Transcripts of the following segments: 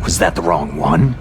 Was that the wrong one?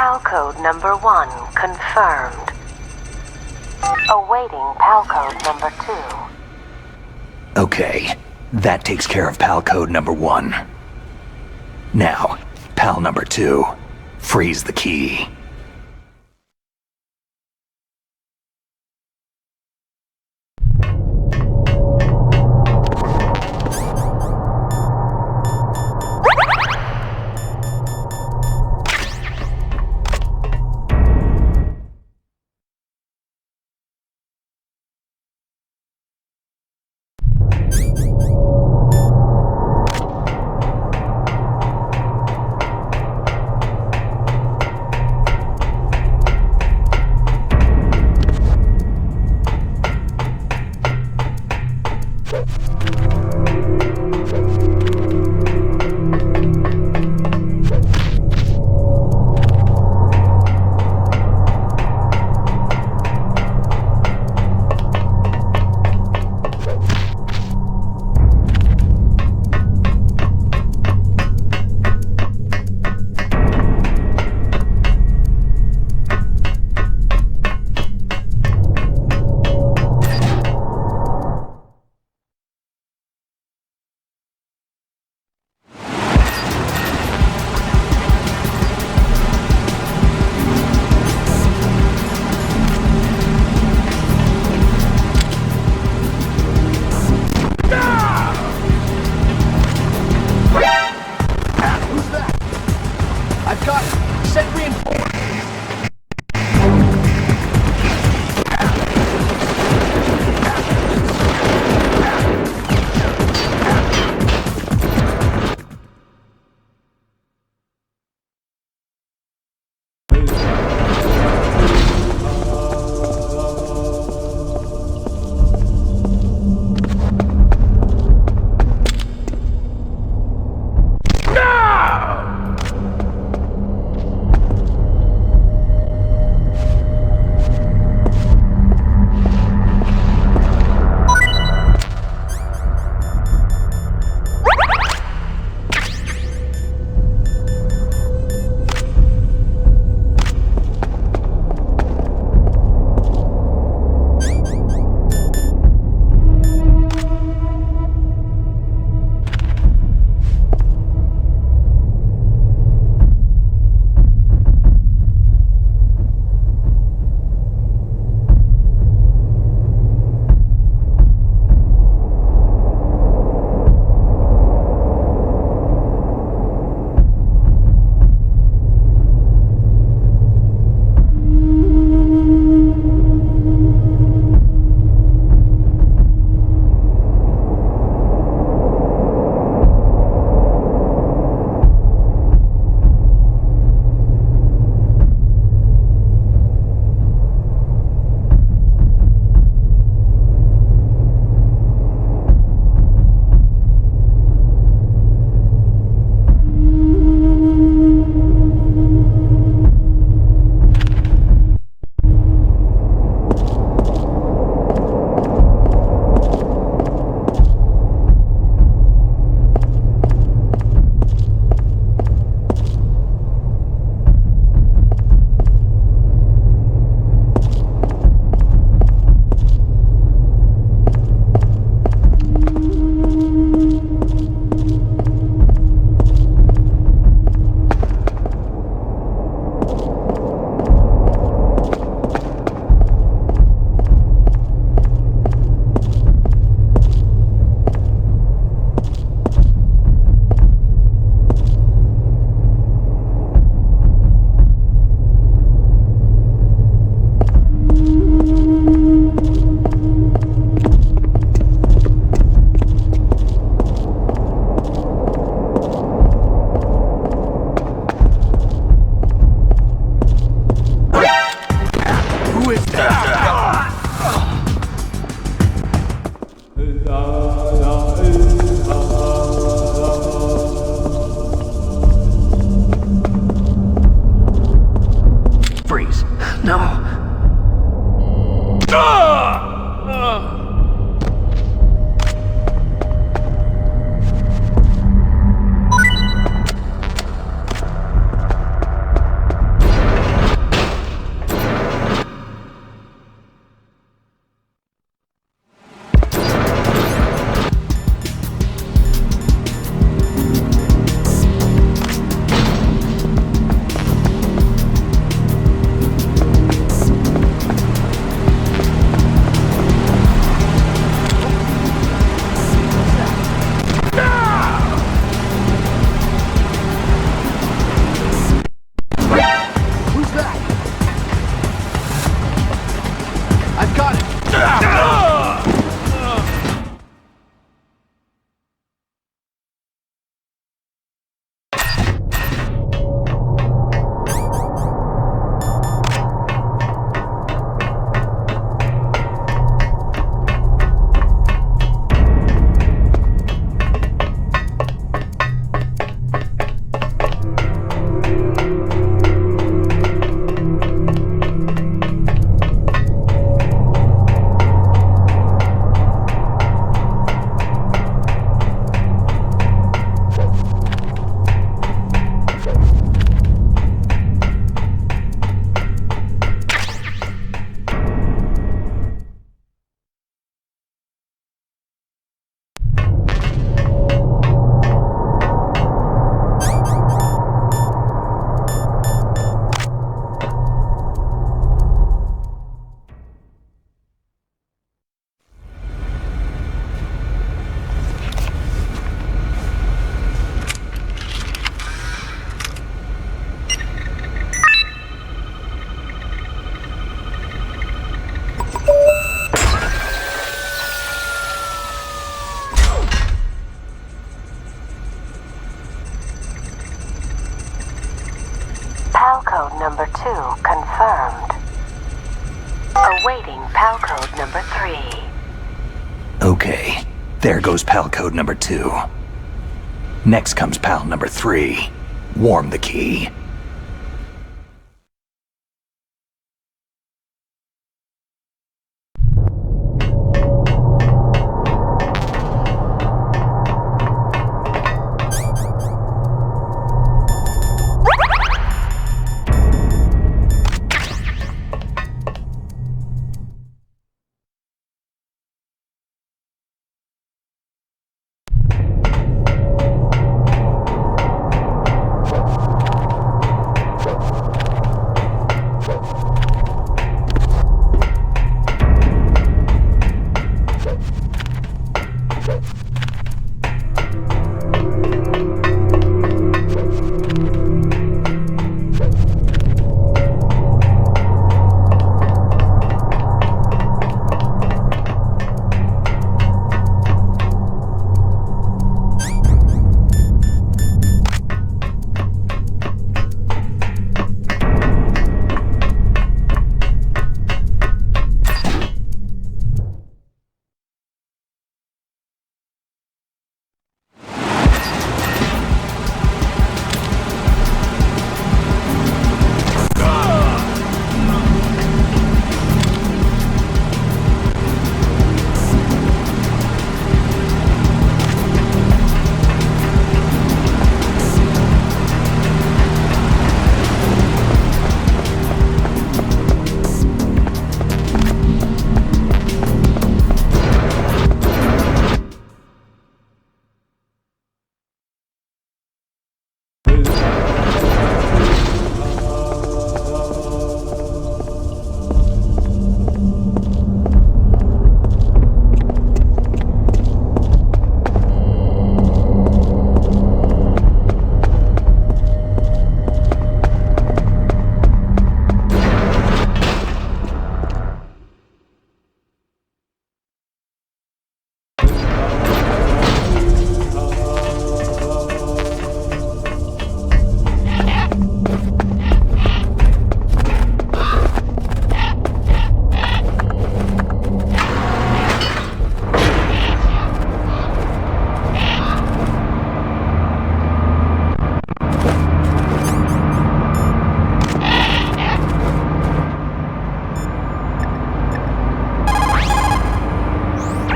PAL code number 1 confirmed. Awaiting PAL code number 2. Okay, that takes care of PAL code number 1. Now, PAL number 2. Freeze the key. confirmed. Awaiting PAL code number 3. Okay, there goes PAL code number 2. Next comes PAL number 3. Warm the key.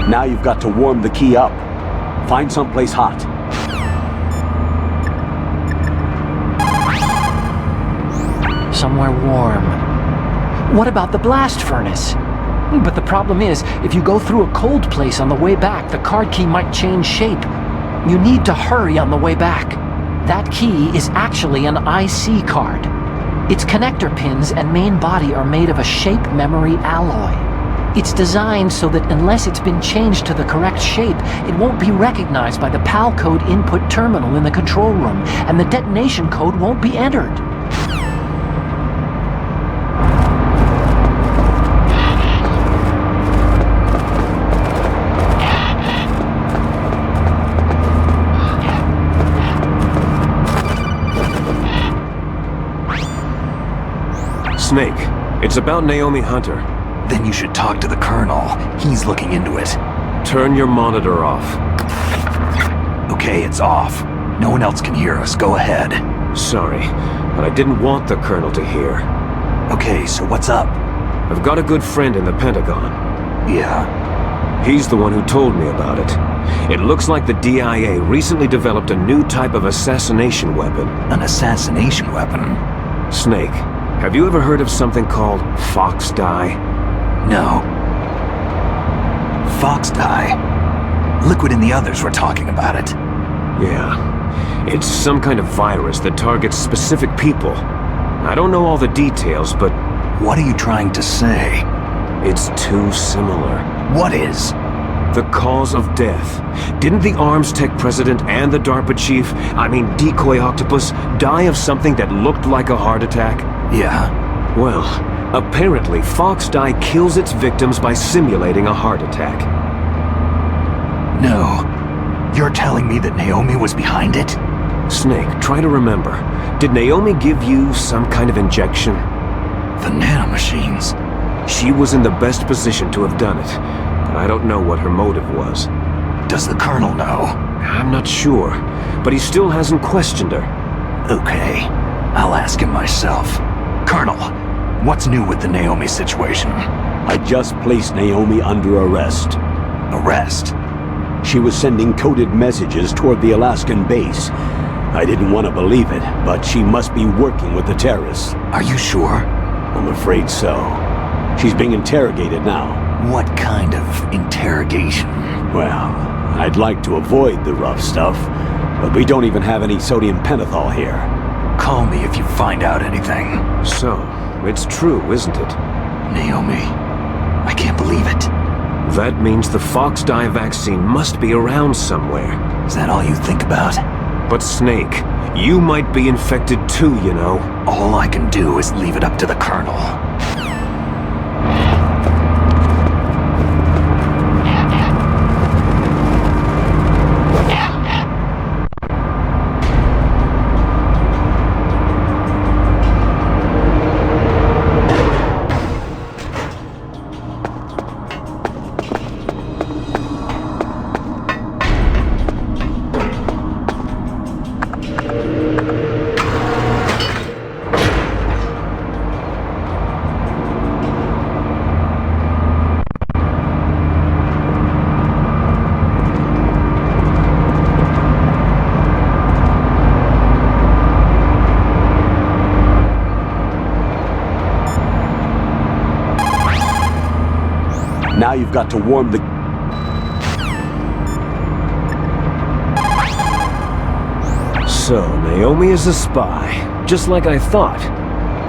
Now you've got to warm the key up. Find someplace hot. Somewhere warm. What about the blast furnace? But the problem is, if you go through a cold place on the way back, the card key might change shape. You need to hurry on the way back. That key is actually an IC card. Its connector pins and main body are made of a shape memory alloy. It's designed so that unless it's been changed to the correct shape, it won't be recognized by the PAL code input terminal in the control room, and the detonation code won't be entered. Snake, it's about Naomi Hunter. Then you should talk to the Colonel. He's looking into it. Turn your monitor off. Okay, it's off. No one else can hear us. Go ahead. Sorry, but I didn't want the Colonel to hear. Okay, so what's up? I've got a good friend in the Pentagon. Yeah? He's the one who told me about it. It looks like the DIA recently developed a new type of assassination weapon. An assassination weapon? Snake, have you ever heard of something called Fox Dye? No. Fox dye? Liquid and the others were talking about it. Yeah. It's some kind of virus that targets specific people. I don't know all the details, but... What are you trying to say? It's too similar. What is? The cause of death. Didn't the Arms Tech president and the DARPA chief, Decoy Octopus, die of something that looked like a heart attack? Yeah. Well, apparently Fox Dye kills its victims by simulating a heart attack. No. You're telling me that Naomi was behind it? Snake, try to remember. Did Naomi give you some kind of injection? The nanomachines. She was in the best position to have done it, but I don't know what her motive was. Does the Colonel know? I'm not sure, but he still hasn't questioned her. Okay, I'll ask him myself. Colonel, what's new with the Naomi situation? I just placed Naomi under arrest. Arrest? She was sending coded messages toward the Alaskan base. I didn't want to believe it, but she must be working with the terrorists. Are you sure? I'm afraid so. She's being interrogated now. What kind of interrogation? Well, I'd like to avoid the rough stuff, but we don't even have any sodium pentothal here. Call me if you find out anything. So, it's true, isn't it? Naomi, I can't believe it. That means the Fox dye vaccine must be around somewhere. Is that all you think about? But Snake, you might be infected too, you know. All I can do is leave it up to the Colonel. Now you've got to warm the... So, Naomi is a spy, just like I thought.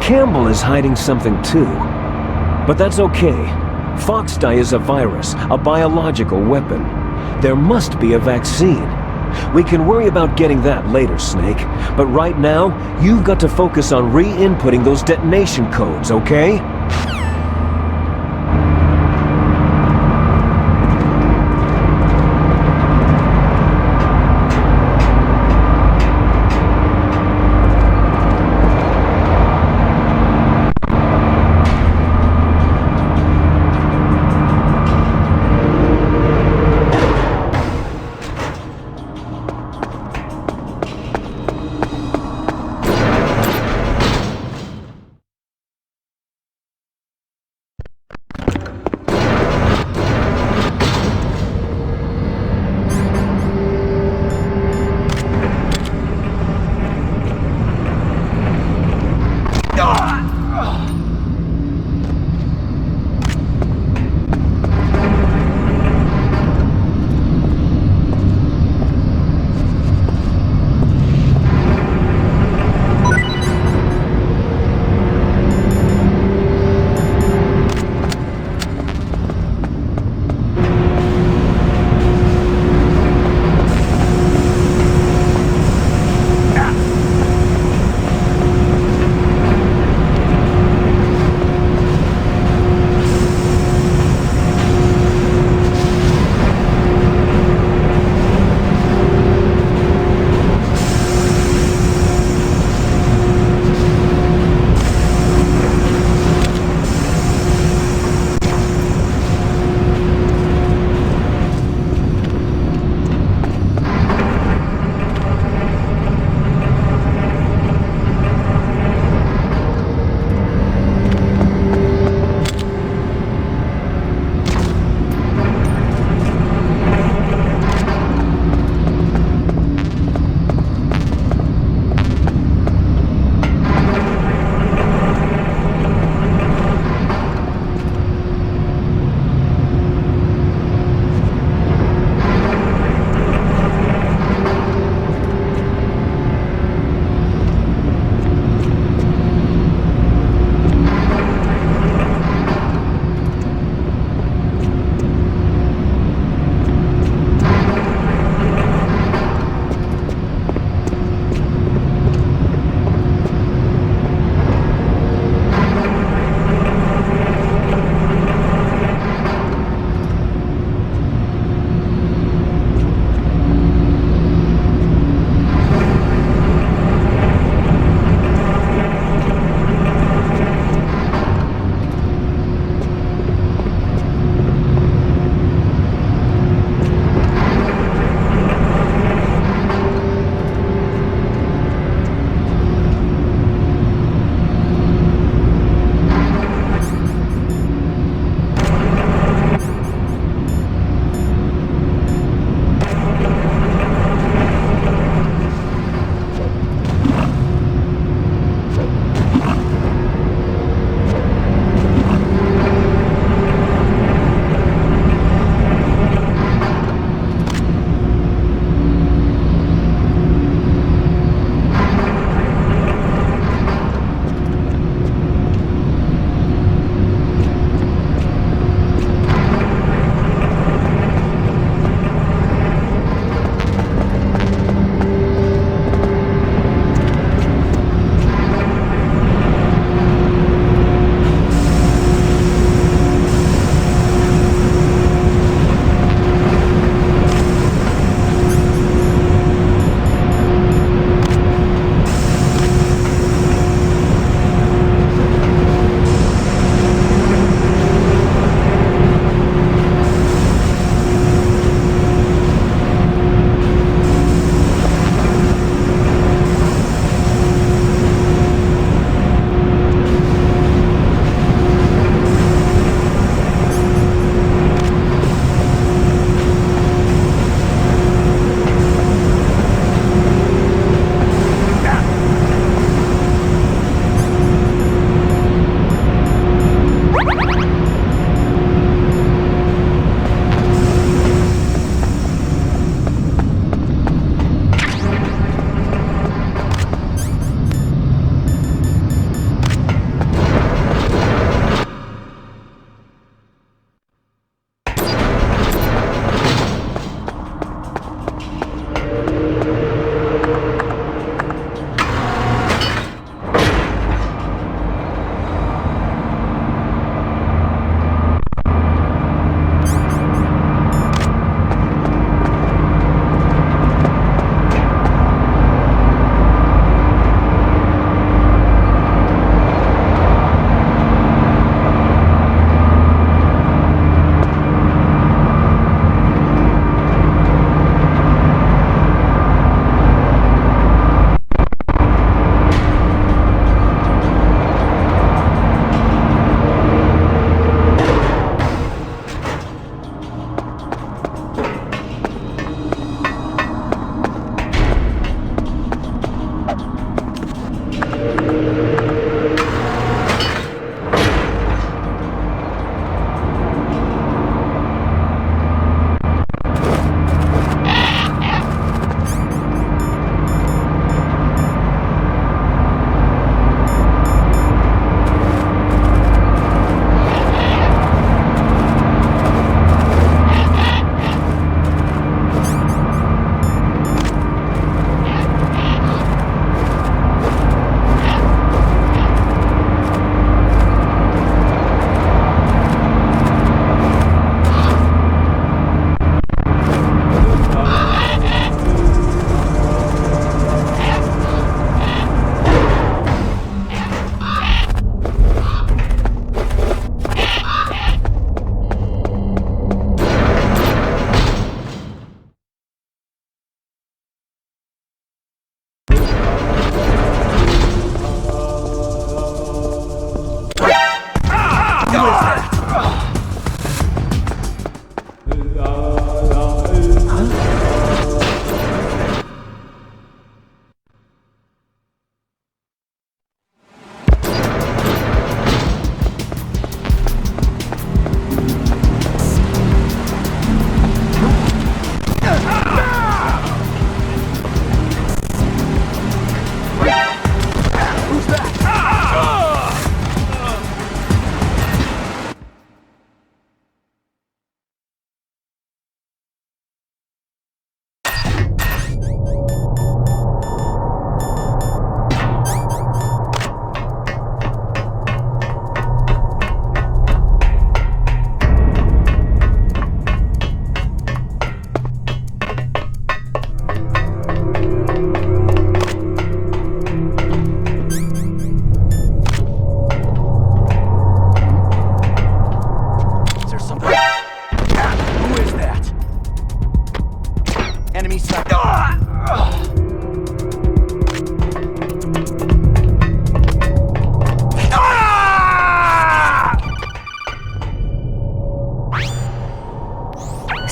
Campbell is hiding something too. But that's okay. Fox dye is a virus, a biological weapon. There must be a vaccine. We can worry about getting that later, Snake. But right now, you've got to focus on re-inputting those detonation codes, okay?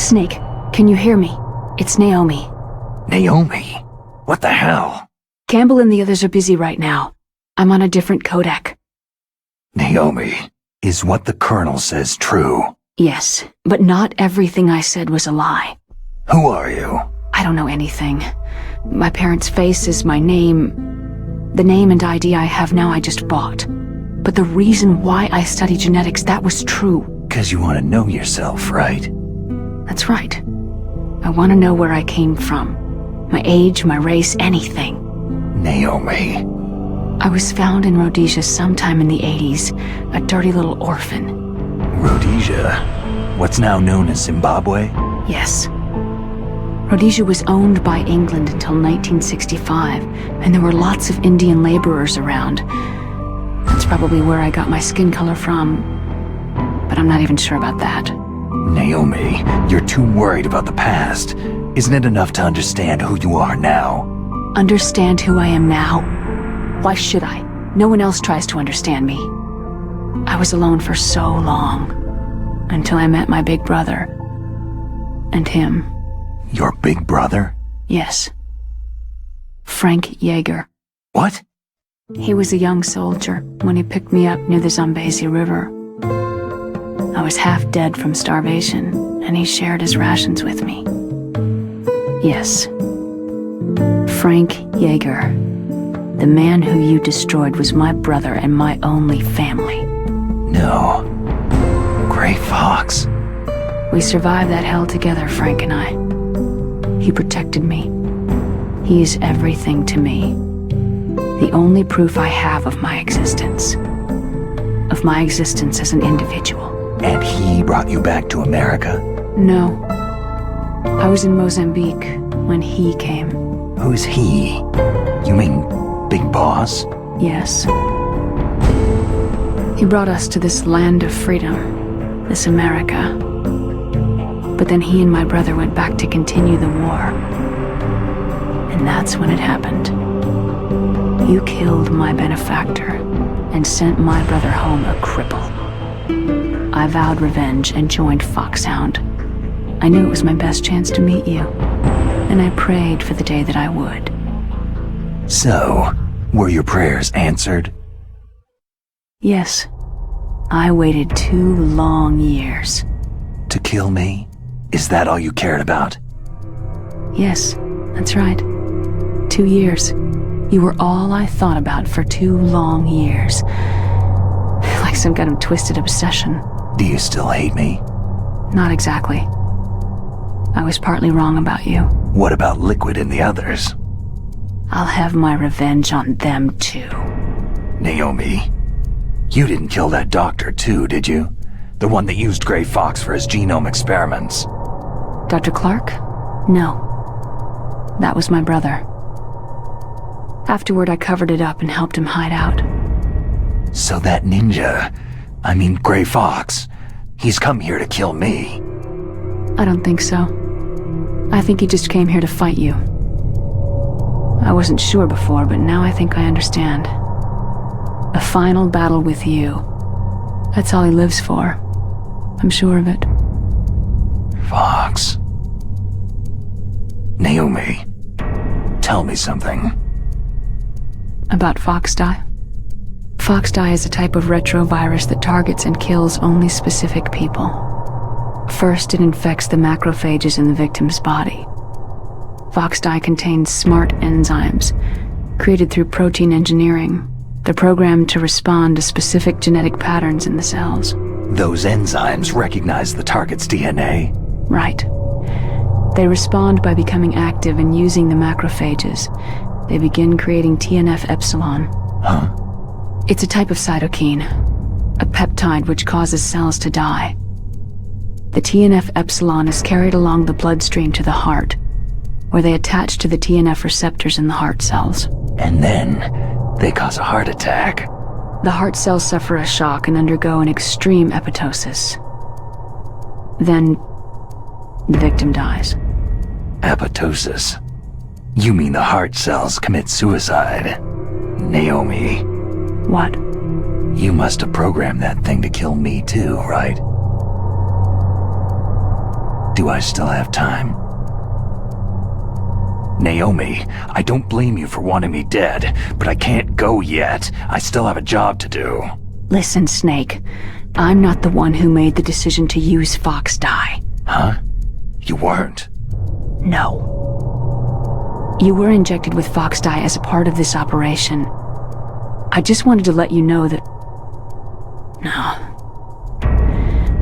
Snake, can you hear me? It's Naomi. Naomi? What the hell? Campbell and the others are busy right now. I'm on a different codec. Naomi, is what the Colonel says true? Yes, but not everything I said was a lie. Who are you? I don't know anything. My parents' face is my name. The name and ID I have now I just bought. But the reason why I study genetics, that was true. 'Cause you want to know yourself, right? That's right. I want to know where I came from. My age, my race, anything. Naomi. I was found in Rhodesia sometime in the 80s, a dirty little orphan. Rhodesia? What's now known as Zimbabwe? Yes. Rhodesia was owned by England until 1965, and there were lots of Indian laborers around. That's probably where I got my skin color from, but I'm not even sure about that. Naomi, you're too worried about the past. Isn't it enough to understand who you are now? Understand who I am now? Why should I? No one else tries to understand me. I was alone for so long, until I met my big brother. And him. Your big brother? Yes. Frank Yeager. What? He was a young soldier when he picked me up near the Zambezi River. I was half dead from starvation, and he shared his rations with me. Yes. Frank Yeager. The man who you destroyed was my brother and my only family. No. Gray Fox. We survived that hell together, Frank and I. He protected me. He is everything to me. The only proof I have of my existence. Of my existence as an individual. And he brought you back to America? No. I was in Mozambique when he came. Who's he? You mean Big Boss? Yes. He brought us to this land of freedom, this America. But then he and my brother went back to continue the war. And that's when it happened. You killed my benefactor and sent my brother home a cripple. I vowed revenge and joined Foxhound. I knew it was my best chance to meet you, and I prayed for the day that I would. So, were your prayers answered? Yes. I waited 2 long years. To kill me? Is that all you cared about? Yes, that's right. 2 years. You were all I thought about for 2 long years. Like some kind of twisted obsession. Do you still hate me? Not exactly. I was partly wrong about you. What about Liquid and the others? I'll have my revenge on them too. Naomi, you didn't kill that doctor too, did you? The one that used Gray Fox for his genome experiments. Dr. Clark? No. That was my brother. Afterward, I covered it up and helped him hide out. So that ninja, Gray Fox, he's come here to kill me. I don't think so. I think he just came here to fight you. I wasn't sure before, but now I think I understand. A final battle with you. That's all he lives for. I'm sure of it. Fox. Naomi, tell me something. About Foxdie? Foxdie is a type of retrovirus that targets and kills only specific people. First, it infects the macrophages in the victim's body. Foxdie contains smart enzymes, created through protein engineering. They're programmed to respond to specific genetic patterns in the cells. Those enzymes recognize the target's DNA? Right. They respond by becoming active and using the macrophages. They begin creating TNF-epsilon. Huh? It's a type of cytokine, a peptide which causes cells to die. The TNF-epsilon is carried along the bloodstream to the heart, where they attach to the TNF receptors in the heart cells. And then, they cause a heart attack. The heart cells suffer a shock and undergo an extreme apoptosis. Then, the victim dies. Apoptosis? You mean the heart cells commit suicide? Naomi. What? You must have programmed that thing to kill me too, right? Do I still have time? Naomi, I don't blame you for wanting me dead, but I can't go yet. I still have a job to do. Listen, Snake. I'm not the one who made the decision to use Fox dye. Huh? You weren't? No. You were injected with Fox dye as a part of this operation. I just wanted to let you know that... No.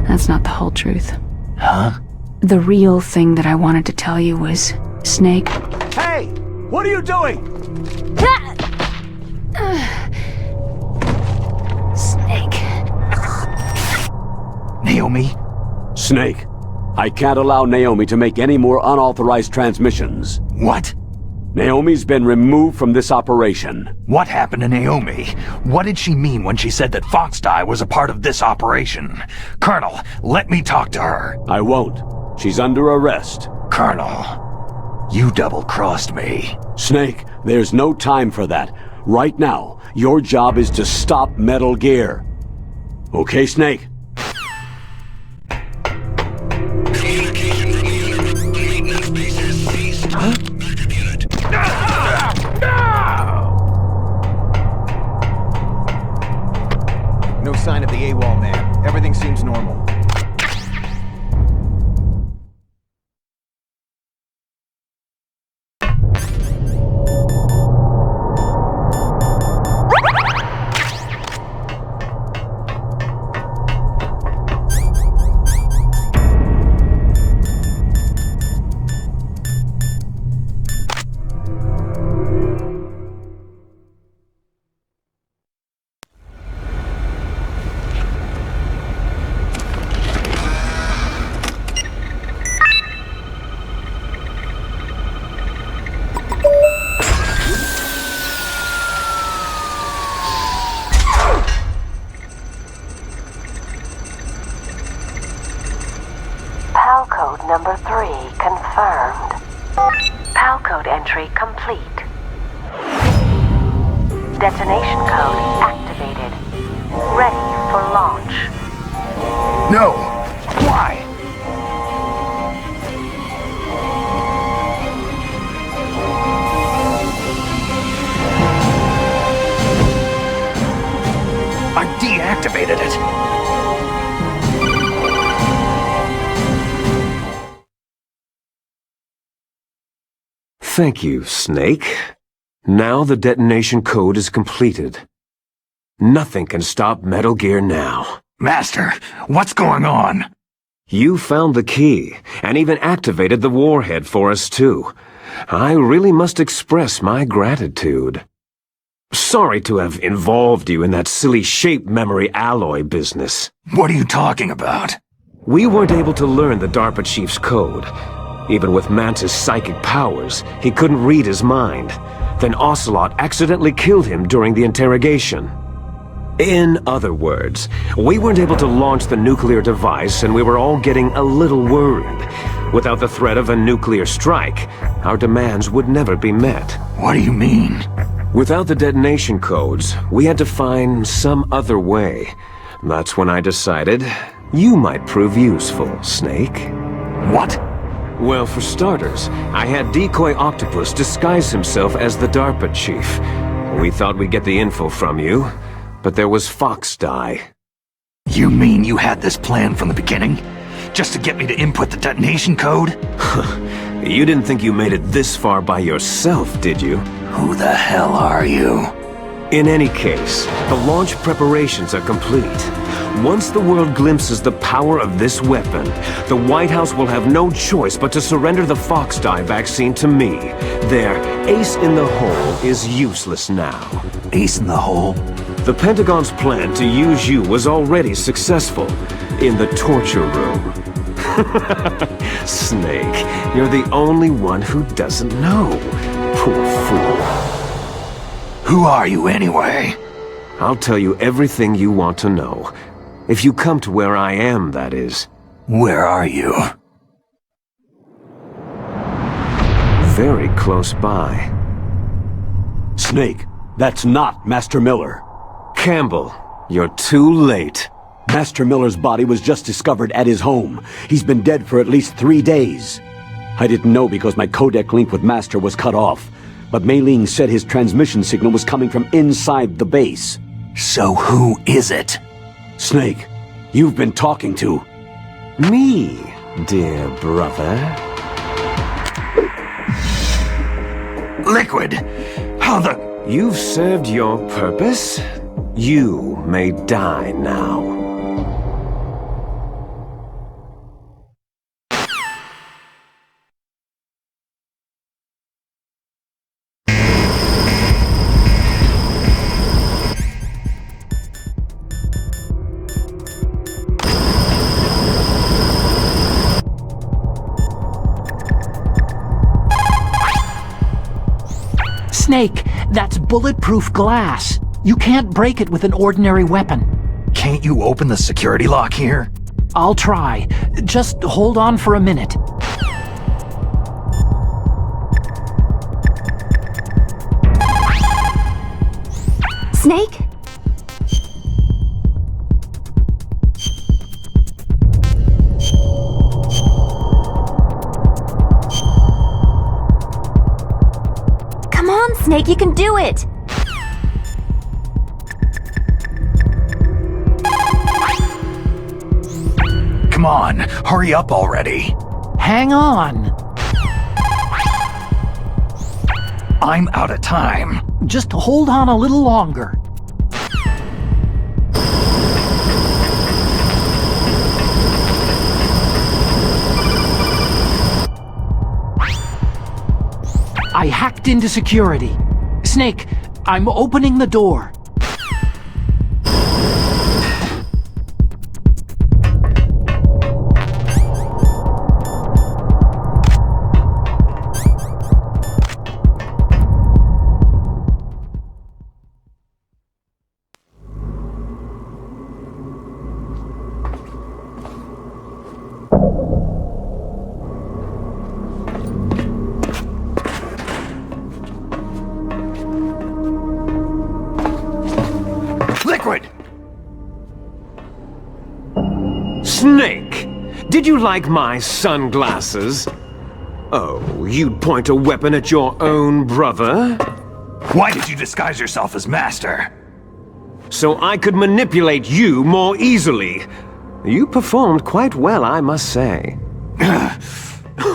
That's not the whole truth. Huh? The real thing that I wanted to tell you was... Snake... Hey! What are you doing? Snake... Naomi? Snake, I can't allow Naomi to make any more unauthorized transmissions. What? Naomi's been removed from this operation. What happened to Naomi? What did she mean when she said that Fox dye was a part of this operation? Colonel, let me talk to her. I won't. She's under arrest. Colonel, you double-crossed me. Snake, there's no time for that. Right now, your job is to stop Metal Gear. Okay, Snake? No sign of the AWOL man. Everything seems normal. PAL code number 3 confirmed. PAL code entry complete. Detonation code activated. Ready for launch. No! Why? I deactivated it. Thank you, Snake. Now the detonation code is completed. Nothing can stop Metal Gear now. Master, what's going on? You found the key, and even activated the warhead for us too. I really must express my gratitude. Sorry to have involved you in that silly shape memory alloy business. What are you talking about? We weren't able to learn the DARPA chief's code. Even with Mantis' psychic powers, he couldn't read his mind. Then Ocelot accidentally killed him during the interrogation. In other words, we weren't able to launch the nuclear device, and we were all getting a little worried. Without the threat of a nuclear strike, our demands would never be met. What do you mean? Without the detonation codes, we had to find some other way. That's when I decided you might prove useful, Snake. What? Well, for starters, I had Decoy Octopus disguise himself as the DARPA chief. We thought we'd get the info from you, but there was Fox dye. You mean you had this plan from the beginning? Just to get me to input the detonation code? You didn't think you made it this far by yourself, did you? Who the hell are you? In any case, the launch preparations are complete. Once the world glimpses the power of this weapon, the White House will have no choice but to surrender the Fox dye vaccine to me. Their ace in the hole is useless now. Ace in the hole? The Pentagon's plan to use you was already successful in the torture room. Snake, you're the only one who doesn't know. Poor fool. Who are you anyway? I'll tell you everything you want to know. If you come to where I am, that is. Where are you? Very close by. Snake, that's not Master Miller. Campbell, you're too late. Master Miller's body was just discovered at his home. He's been dead for at least 3 days. I didn't know because my codec link with Master was cut off, but Mei Ling said his transmission signal was coming from inside the base. So who is it? Snake, you've been talking to... Me, dear brother. Liquid! How the... You've served your purpose. You may die now. Snake, that's bulletproof glass. You can't break it with an ordinary weapon. Can't you open the security lock here? I'll try. Just hold on for a minute. Snake? Come on, Snake, you can do it! Come on, hurry up already. Hang on. I'm out of time. Just hold on a little longer. I hacked into security. Snake, I'm opening the door. Liquid! Snake! Did you like my sunglasses? Oh, you'd point a weapon at your own brother? Why did you disguise yourself as Master? So I could manipulate you more easily. You performed quite well, I must say.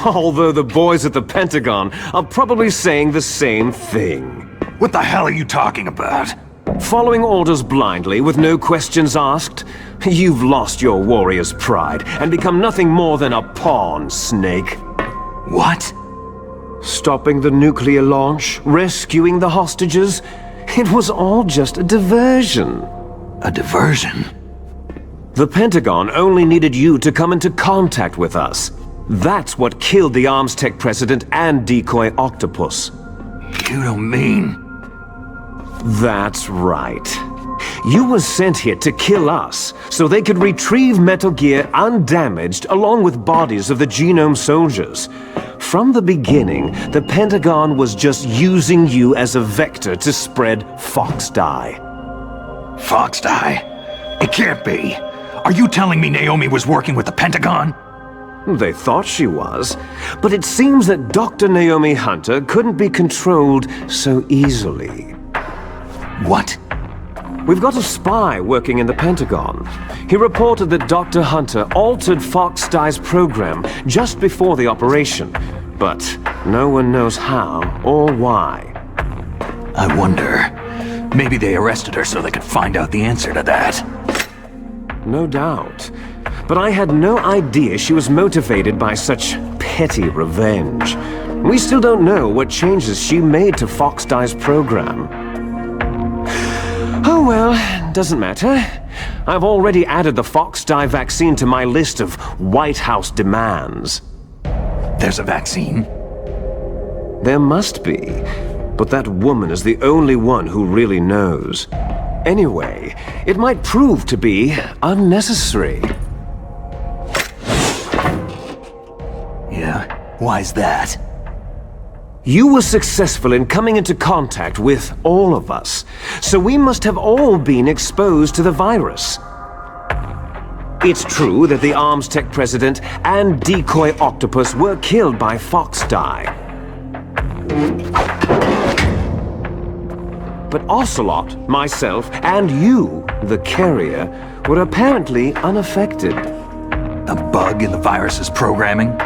Although the boys at the Pentagon are probably saying the same thing. What the hell are you talking about? Following orders blindly with no questions asked? You've lost your warrior's pride and become nothing more than a pawn, Snake. What? Stopping the nuclear launch, rescuing the hostages, it was all just a diversion. A diversion? The Pentagon only needed you to come into contact with us. That's what killed the Arms Tech president and decoy octopus. You don't mean... That's right. You were sent here to kill us, so they could retrieve Metal Gear undamaged along with bodies of the Genome soldiers. From the beginning, the Pentagon was just using you as a vector to spread Fox Dye. Fox Dye? It can't be. Are you telling me Naomi was working with the Pentagon? They thought she was, but it seems that Dr. Naomi Hunter couldn't be controlled so easily. What? We've got a spy working in the Pentagon. He reported that Dr. Hunter altered Fox Dye's program just before the operation, but no one knows how or why. I wonder. Maybe they arrested her so they could find out the answer to that. No doubt. But I had no idea she was motivated by such petty revenge. We still don't know what changes she made to Fox Dye's program. Oh well, doesn't matter. I've already added the Fox Dye vaccine to my list of White House demands. There's a vaccine? There must be, but that woman is the only one who really knows. Anyway, it might prove to be unnecessary. Yeah? Why's that? You were successful in coming into contact with all of us, so we must have all been exposed to the virus. It's true that the Arms Tech president and decoy octopus were killed by Fox Die. But Ocelot, myself, and you, the carrier, were apparently unaffected. A bug in the virus's programming?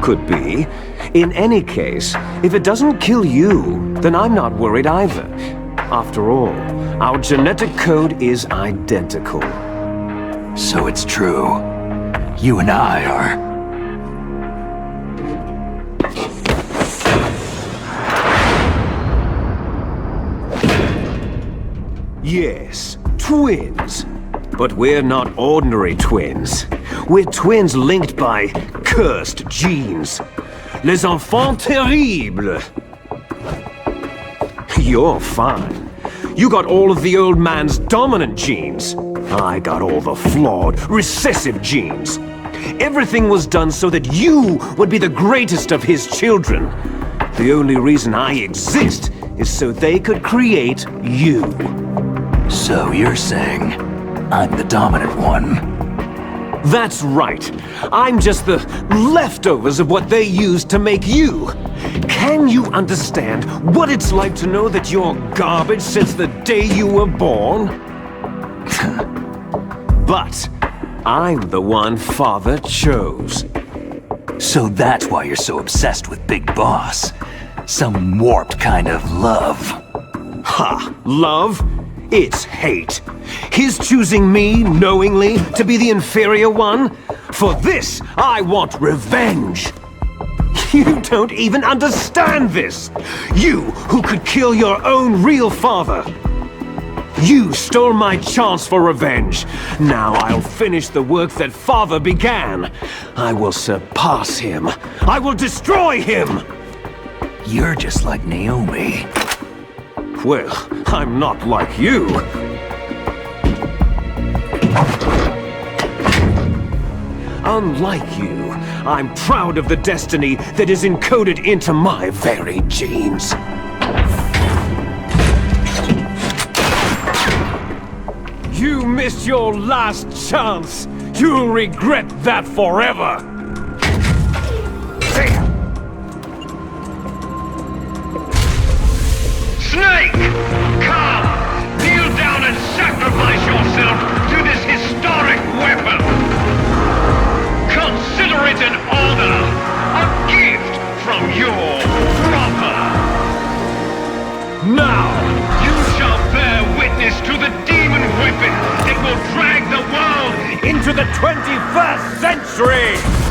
Could be. In any case, if it doesn't kill you, then I'm not worried either. After all, our genetic code is identical. So it's true. You and I are... Yes, twins. But we're not ordinary twins. We're twins linked by cursed genes. Les enfants terribles. You're fine. You got all of the old man's dominant genes. I got all the flawed, recessive genes. Everything was done so that you would be the greatest of his children. The only reason I exist is so they could create you. So you're saying I'm the dominant one? That's right. I'm just the leftovers of what they used to make you. Can you understand what it's like to know that you're garbage since the day you were born? But I'm the one Father chose. So that's why you're so obsessed with Big Boss. Some warped kind of love. Ha! Love? It's hate. His choosing me, knowingly, to be the inferior one? For this, I want revenge. You don't even understand this! You, who could kill your own real father! You stole my chance for revenge. Now I'll finish the work that Father began. I will surpass him. I will destroy him! You're just like Naomi. Well, I'm not like you. Unlike you, I'm proud of the destiny that is encoded into my very genes. You missed your last chance. You'll regret that forever. Snake! Come! Kneel down and sacrifice yourself to this historic weapon! Consider it an honor! A gift from your brother! Now, you shall bear witness to the demon weapon that will drag the world into the 21st century!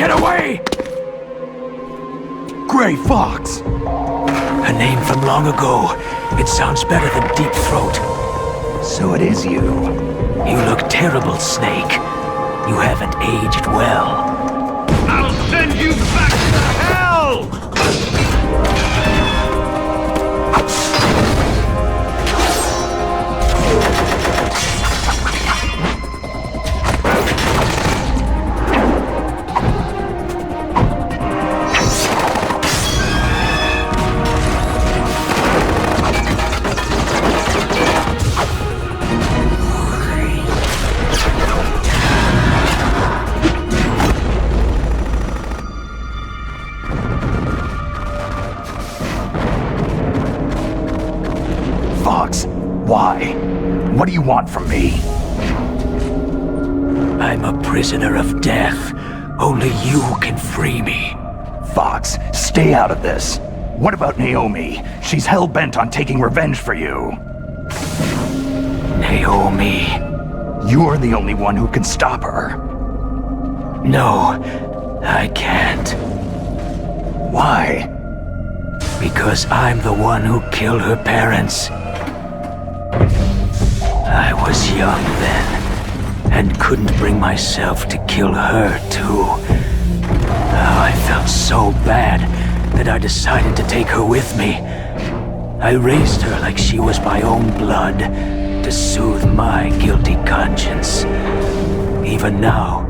Get away! Gray Fox! A name from long ago. It sounds better than Deep Throat. So it is you. You look terrible, Snake. You haven't aged well. I'll send you back to hell! Fox, why? What do you want from me? I'm a prisoner of death. Only you can free me. Fox, stay out of this. What about Naomi? She's hell-bent on taking revenge for you. Naomi. You're the only one who can stop her. No, I can't. Why? Because I'm the one who killed her parents. I was young then, and couldn't bring myself to kill her too. I felt so bad that I decided to take her with me. I raised her like she was my own blood, to soothe my guilty conscience. Even now,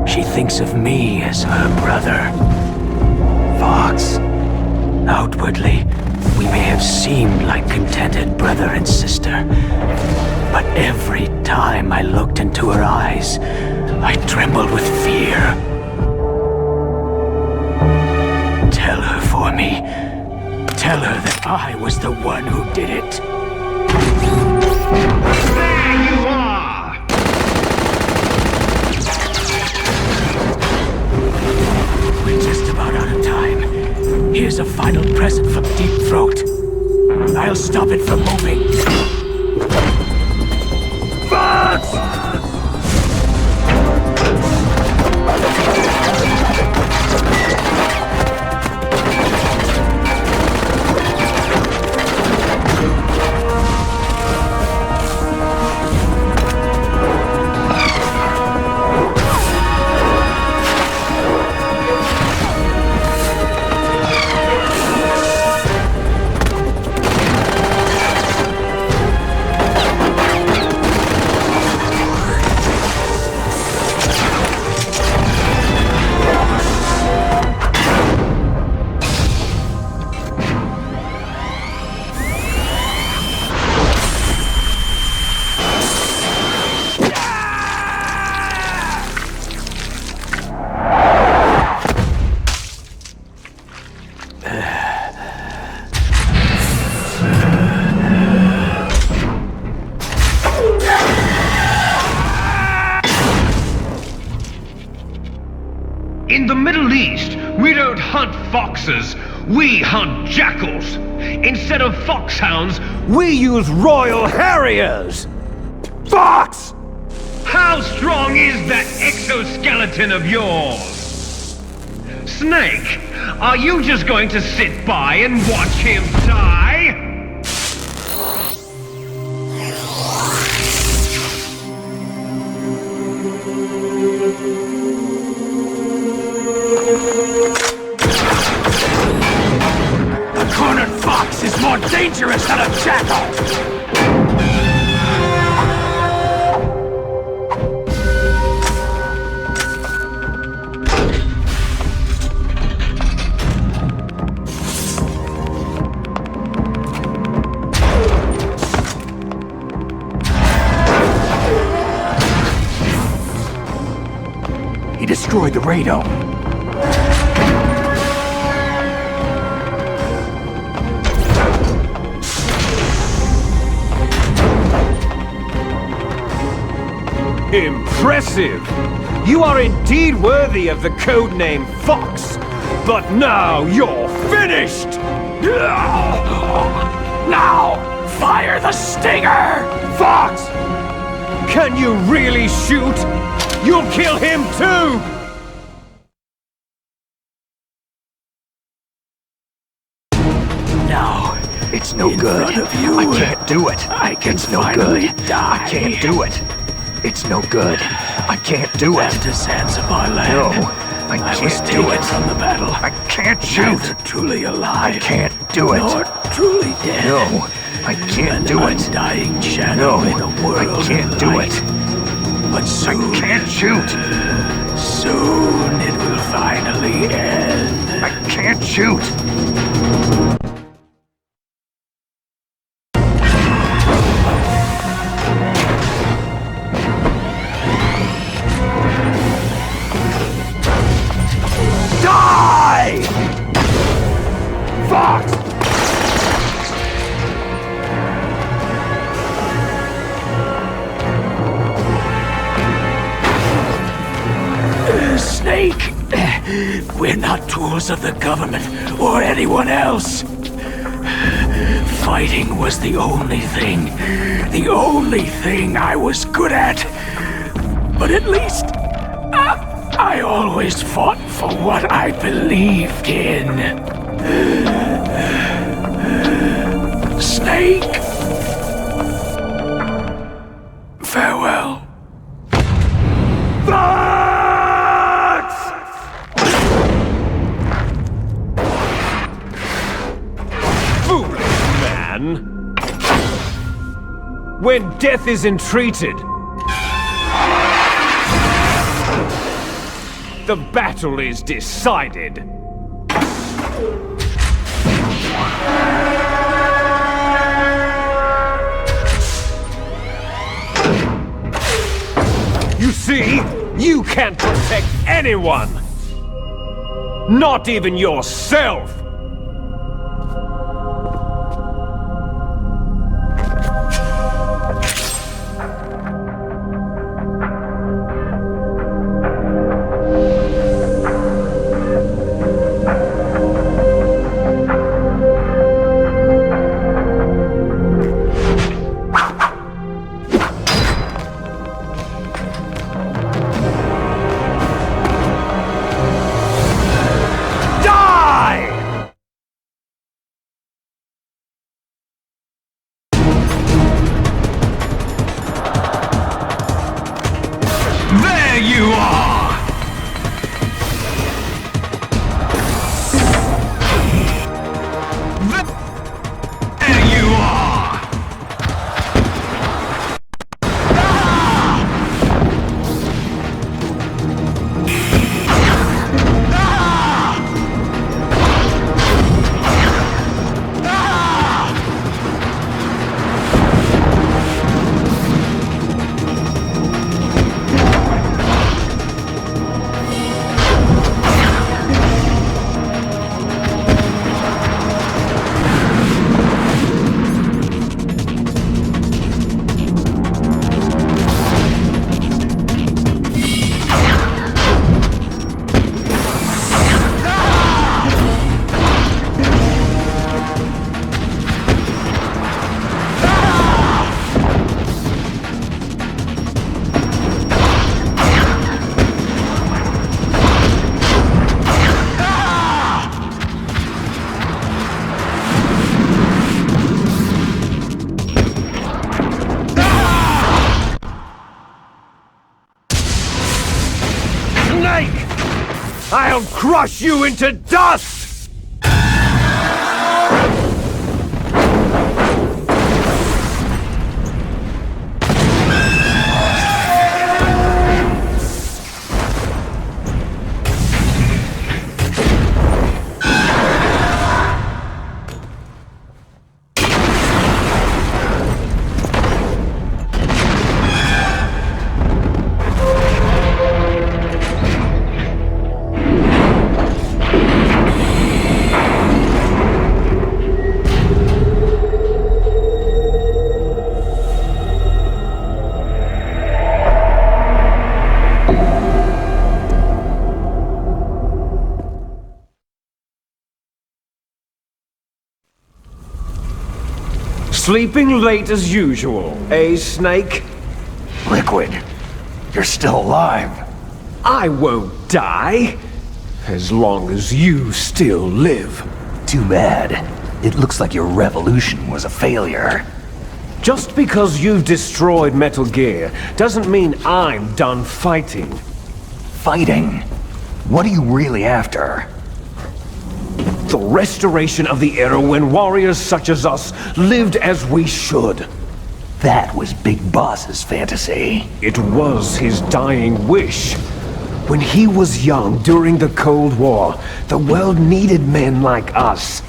she thinks of me as her brother. Fox. Outwardly, we may have seemed like contented brother and sister, but every time I looked into her eyes, I trembled with fear. Tell her for me. Tell her that I was the one who did it. There you are! We're just about out of time. Here's a final present from Deep Throat. I'll stop it from moving. Fox! In the Middle East, we don't hunt foxes, we hunt jackals. Instead of foxhounds, We use Royal Harriers! Fox! how strong is that exoskeleton of yours? Snake, are you just going to sit by and watch him die? A cornered fox is more dangerous than a jackal! He destroyed the radome. Impressive! You are indeed worthy of the codename Fox! But now you're finished! Now, fire the stinger! Fox! Can you really shoot? You'll kill him too! It's no good. I can't do it. It's no good. I can't do it. It's no good. I can't do it. The sands of our land. No, I can't do it. From the battle. I can't shoot. Neither truly alive. I can't do it. Nor truly dead. No, I can't do it. Undying shadow No, in a world I can't of do light. it. But soon, I can't shoot. soon it will finally end. I can't shoot. Die! Fox! Snake, we're not tools of the government or anyone else. Fighting was the only thing I was good at. But at least, I always fought for what I believed in. Snake, farewell. When death is entreated, the battle is decided. You see, you can't protect anyone. Not even yourself. There you are! There you are! I'll crush you into dust! Sleeping late as usual, eh, Snake? Liquid, you're still alive. I won't die, as long as you still live. Too bad. It looks like your revolution was a failure. Just because you've destroyed Metal Gear doesn't mean I'm done fighting. Fighting? What are you really after? The restoration of the era when warriors such as us lived as we should. That was Big Boss's fantasy. It was his dying wish. When he was young during the Cold War, the world needed men like us.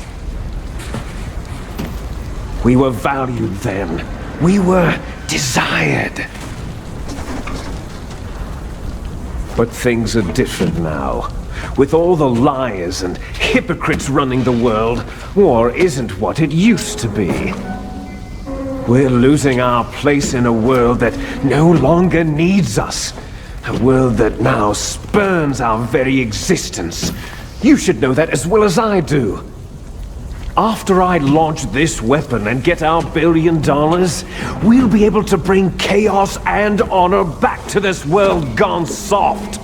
We were valued then. We were desired. But things are different now. With all the liars and hypocrites running the world, war isn't what it used to be. We're losing our place in a world that no longer needs us. A world that now spurns our very existence. You should know that as well as I do. After I launch this weapon and get our $1 billion, we'll be able to bring chaos and honor back to this world gone soft.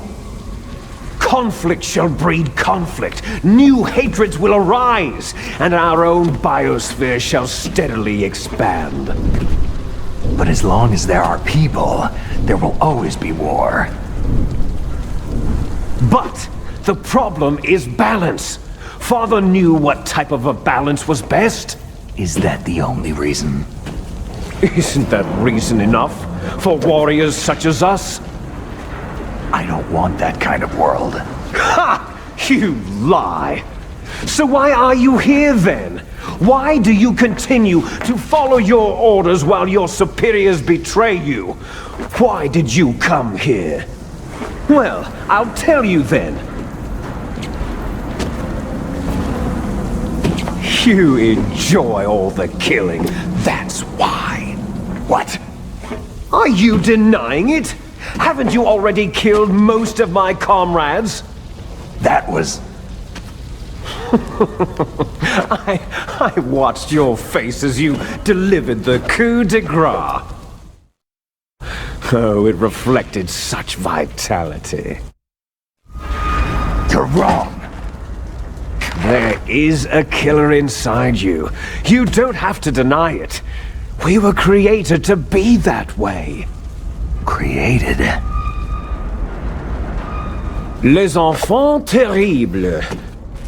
Conflict shall breed conflict, new hatreds will arise, and our own biosphere shall steadily expand. But as long as there are people, there will always be war. But the problem is balance. Father knew what type of a balance was best. Is that the only reason? Isn't that reason enough for warriors such as us? I don't want that kind of world. Ha! You lie! So why are you here then? Why do you continue to follow your orders while your superiors betray you? Why did you come here? Well, I'll tell you then. You enjoy all the killing, that's why. What? Are you denying it? Haven't you already killed most of my comrades? That was... I watched your face as you delivered the coup de grace. Oh, it reflected such vitality. You're wrong. There is a killer inside you. You don't have to deny it. We were created to be that way. Created? Les enfants terribles.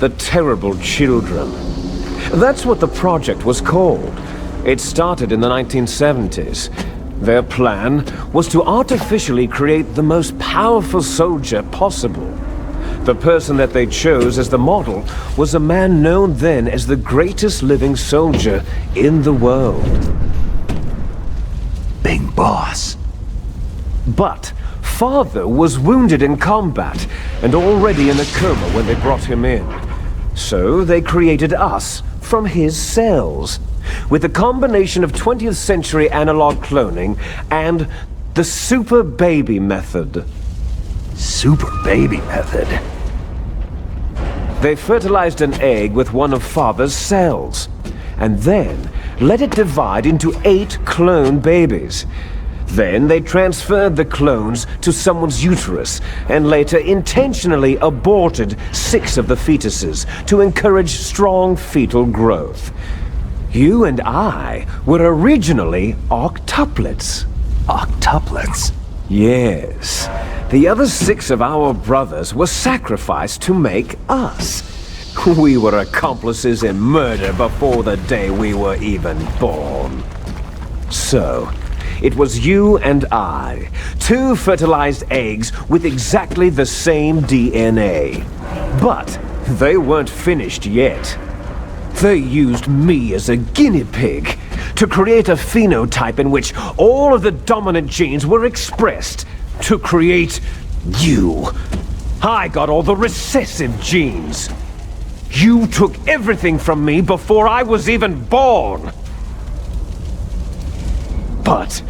The terrible children. That's what the project was called. It started in the 1970s. Their plan was to artificially create the most powerful soldier possible. The person that they chose as the model was a man known then as the greatest living soldier in the world. Big Boss. But Father was wounded in combat and already in a coma when they brought him in. So they created us from his cells, with a combination of 20th century analog cloning and the super baby method. Super baby method? They fertilized an egg with one of Father's cells, and then let it divide into 8 clone babies. Then they transferred the clones to someone's uterus, and later intentionally aborted 6 of the fetuses to encourage strong fetal growth. You and I were originally octuplets. Octuplets? Yes. The other 6 of our brothers were sacrificed to make us. We were accomplices in murder before the day we were even born. So, it was you and I, 2 fertilized eggs with exactly the same DNA. But they weren't finished yet. They used me as a guinea pig to create a phenotype in which all of the dominant genes were expressed to create you. I got all the recessive genes. You took everything from me before I was even born. But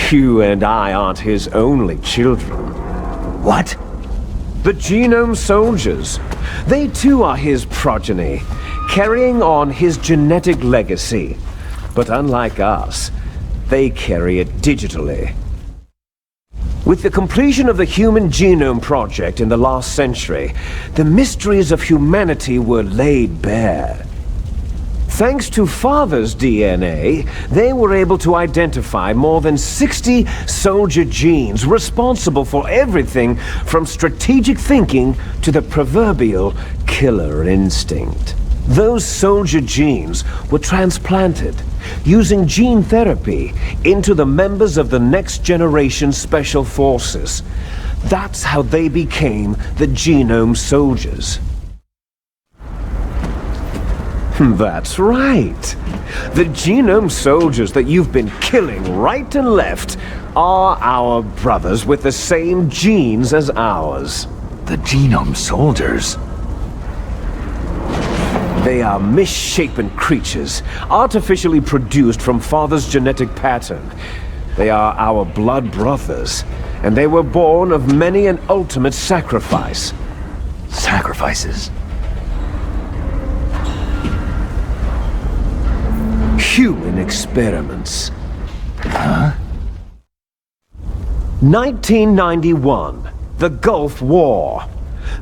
you and I aren't his only children. What? The Genome Soldiers. They too are his progeny, carrying on his genetic legacy. But unlike us, they carry it digitally. With the completion of the Human Genome Project in the last century, the mysteries of humanity were laid bare. Thanks to Father's DNA, they were able to identify more than 60 soldier genes responsible for everything from strategic thinking to the proverbial killer instinct. Those soldier genes were transplanted using gene therapy into the members of the next generation special forces. That's how they became the Genome Soldiers. That's right. The Genome Soldiers that you've been killing right and left are our brothers with the same genes as ours. The Genome Soldiers? They are misshapen creatures, artificially produced from Father's genetic pattern. They are our blood brothers, and they were born of many an ultimate sacrifice. Sacrifices? Human experiments. Huh? 1991, the Gulf War.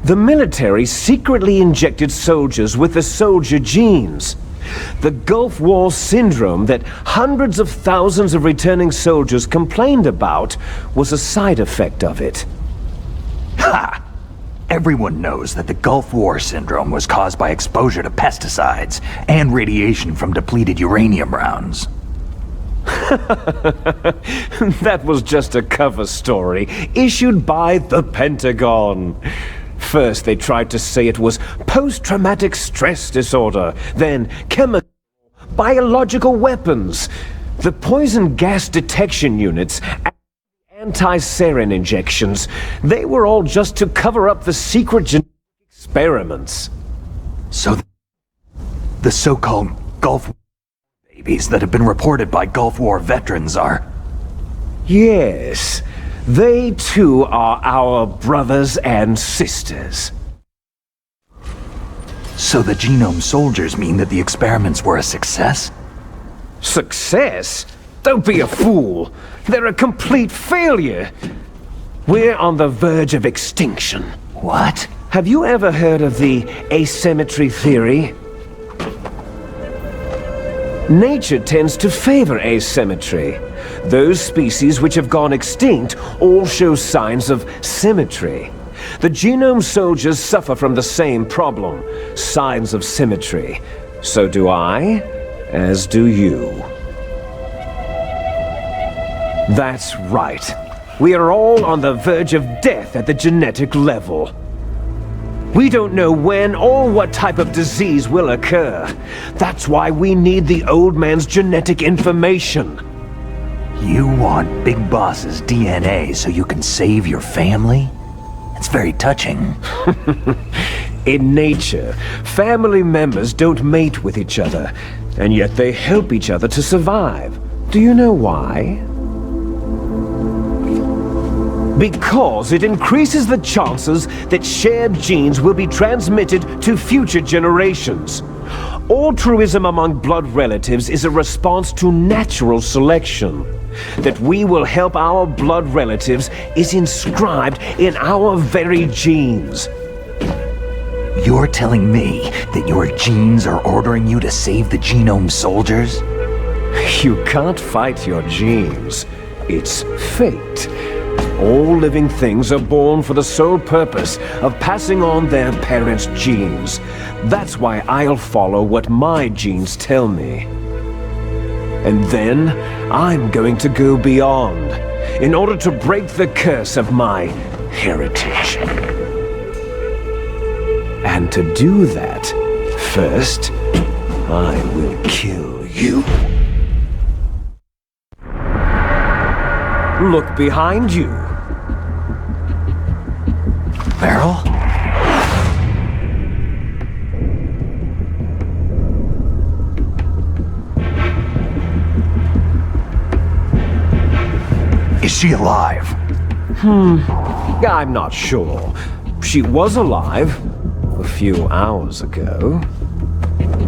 The military secretly injected soldiers with the soldier genes. The Gulf War syndrome that hundreds of thousands of returning soldiers complained about was a side effect of it. Ha! Everyone knows that the Gulf War syndrome was caused by exposure to pesticides and radiation from depleted uranium rounds. That was just a cover story issued by the Pentagon. First, they tried to say it was post-traumatic stress disorder, then chemical, biological weapons. The poison gas detection units, anti-sarin injections, they were all just to cover up the secret genetic experiments. So the so-called Gulf War babies that have been reported by Gulf War veterans are... Yes. They too are our brothers and sisters. So the Genome Soldiers mean that the experiments were a success? Success? Don't be a fool. They're a complete failure. We're on the verge of extinction. What? Have you ever heard of the asymmetry theory? Nature tends to favor asymmetry. Those species which have gone extinct all show signs of symmetry. The Genome Soldiers suffer from the same problem, signs of symmetry. So do I, as do you. That's right. We are all on the verge of death at the genetic level. We don't know when or what type of disease will occur. That's why we need the old man's genetic information. You want Big Boss's DNA so you can save your family? It's very touching. In nature, family members don't mate with each other, and yet they help each other to survive. Do you know why? Because it increases the chances that shared genes will be transmitted to future generations. Altruism among blood relatives is a response to natural selection. That we will help our blood relatives is inscribed in our very genes. You're telling me that your genes are ordering you to save the Genome Soldiers? You can't fight your genes. It's fate. All living things are born for the sole purpose of passing on their parents' genes. That's why I'll follow what my genes tell me. And then, I'm going to go beyond, in order to break the curse of my heritage. And to do that, first, I will kill you. Look behind you. Meryl? Is she alive? I'm not sure. She was alive a few hours ago.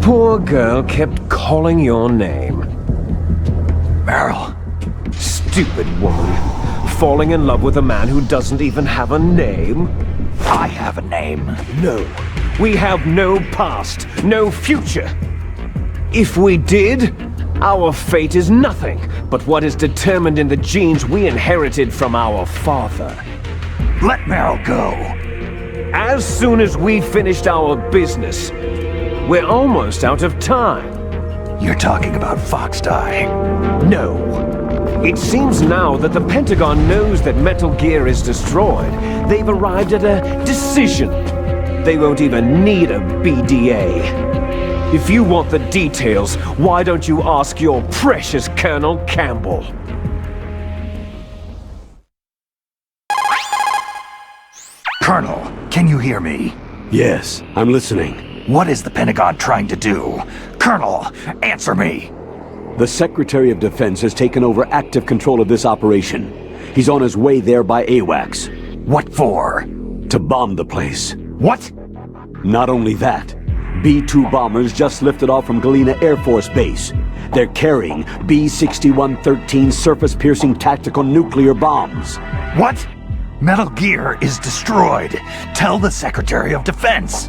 Poor girl kept calling your name. Meryl. Stupid woman. Falling in love with a man who doesn't even have a name? I have a name. No. We have no past, no future. If we did, our fate is nothing but what is determined in the genes we inherited from our father. Let Meryl go. As soon as we finished our business, we're almost out of time. You're talking about Fox Die. No. It seems now that the Pentagon knows that Metal Gear is destroyed. They've arrived at a decision. They won't even need a BDA. If you want the details, why don't you ask your precious Colonel Campbell? Colonel, can you hear me? Yes, I'm listening. What is the Pentagon trying to do? Colonel, answer me! The Secretary of Defense has taken over active control of this operation. He's on his way there by AWACS. What for? To bomb the place. What? Not only that, B-2 bombers just lifted off from Galena Air Force Base. They're carrying B-6113 surface-piercing tactical nuclear bombs. What? Metal Gear is destroyed. Tell the Secretary of Defense.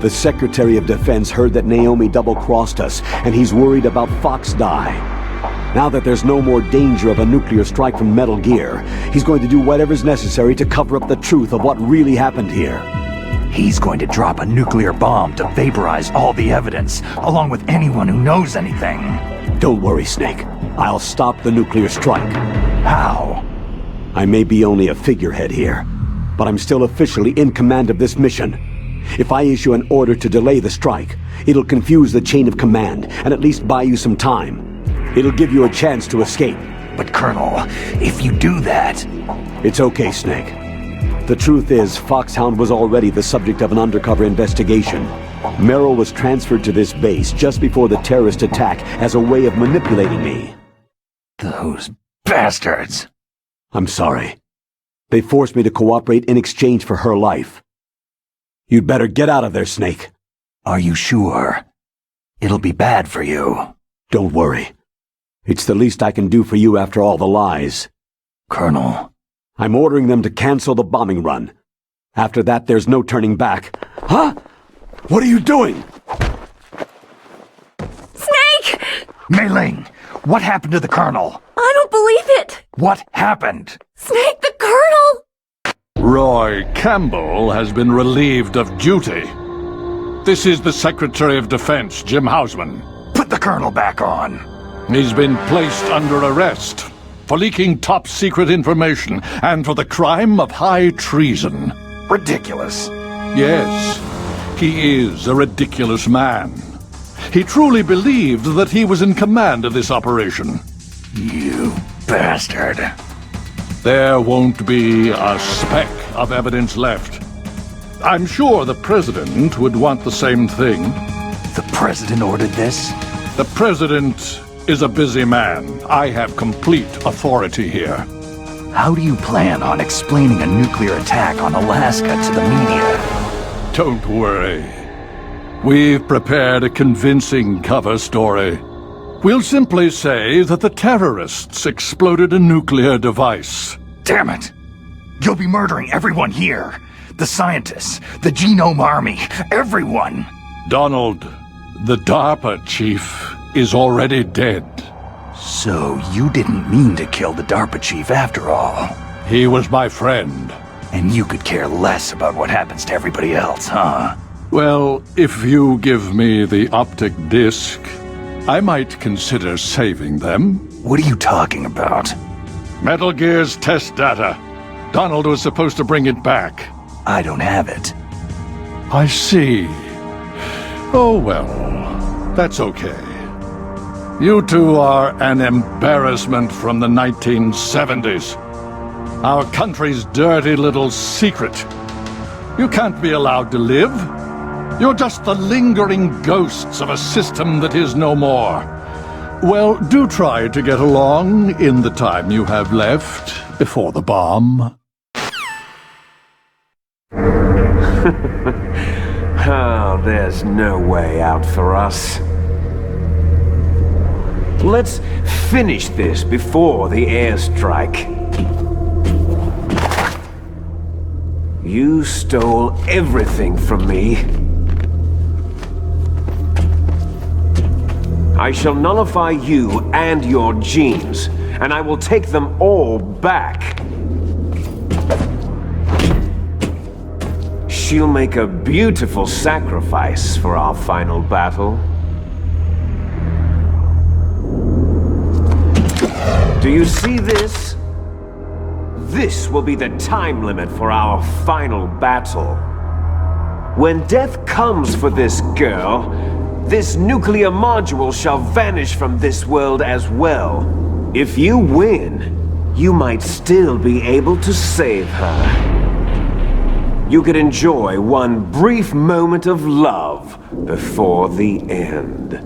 The Secretary of Defense heard that Naomi double-crossed us, and he's worried about Fox Die. Now that there's no more danger of a nuclear strike from Metal Gear, he's going to do whatever's necessary to cover up the truth of what really happened here. He's going to drop a nuclear bomb to vaporize all the evidence, along with anyone who knows anything. Don't worry, Snake. I'll stop the nuclear strike. How? I may be only a figurehead here, but I'm still officially in command of this mission. If I issue an order to delay the strike, it'll confuse the chain of command and at least buy you some time. It'll give you a chance to escape. But Colonel, if you do that... It's okay, Snake. The truth is, Foxhound was already the subject of an undercover investigation. Merrill was transferred to this base just before the terrorist attack as a way of manipulating me. Those bastards! I'm sorry. They forced me to cooperate in exchange for her life. You'd better get out of there, Snake. Are you sure? It'll be bad for you. Don't worry. It's the least I can do for you after all the lies. Colonel... I'm ordering them to cancel the bombing run. After that, there's no turning back. Huh? What are you doing? Snake! Mei Ling, what happened to the Colonel? I don't believe it! What happened? Snake, the Colonel! Roy Campbell has been relieved of duty. This is the Secretary of Defense, Jim Hausman. Put the Colonel back on. He's been placed under arrest for leaking top-secret information and for the crime of high treason. Ridiculous. Yes, he is a ridiculous man. He truly believed that he was in command of this operation. You bastard. There won't be a speck of evidence left. I'm sure the President would want the same thing. The President ordered this? The President is a busy man. I have complete authority here. How do you plan on explaining a nuclear attack on Alaska to the media? Don't worry. We've prepared a convincing cover story. We'll simply say that the terrorists exploded a nuclear device. Damn it! You'll be murdering everyone here. The scientists, the Genome Army, everyone. Donald, the DARPA chief, is already dead. So you didn't mean to kill the DARPA chief after all. He was my friend. And you could care less about what happens to everybody else, huh? Well, if you give me the optic disc, I might consider saving them. What are you talking about? Metal Gear's test data. Donald was supposed to bring it back. I don't have it. I see. Oh well, that's okay. You two are an embarrassment from the 1970s. Our country's dirty little secret. You can't be allowed to live. You're just the lingering ghosts of a system that is no more. Well, do try to get along in the time you have left before the bomb. Oh, there's no way out for us. Let's finish this before the airstrike. You stole everything from me. I shall nullify you and your genes, and I will take them all back. She'll make a beautiful sacrifice for our final battle. Do you see this? This will be the time limit for our final battle. When death comes for this girl, this nuclear module shall vanish from this world as well. If you win, you might still be able to save her. You could enjoy one brief moment of love before the end.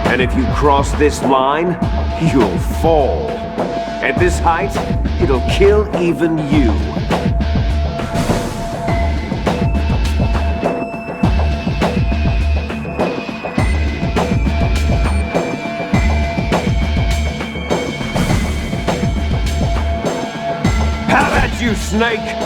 And if you cross this line, you'll fall. At this height, it'll kill even you. Have at you, Snake!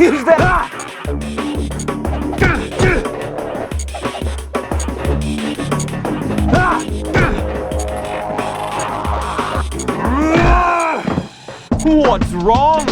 Is that... What's wrong,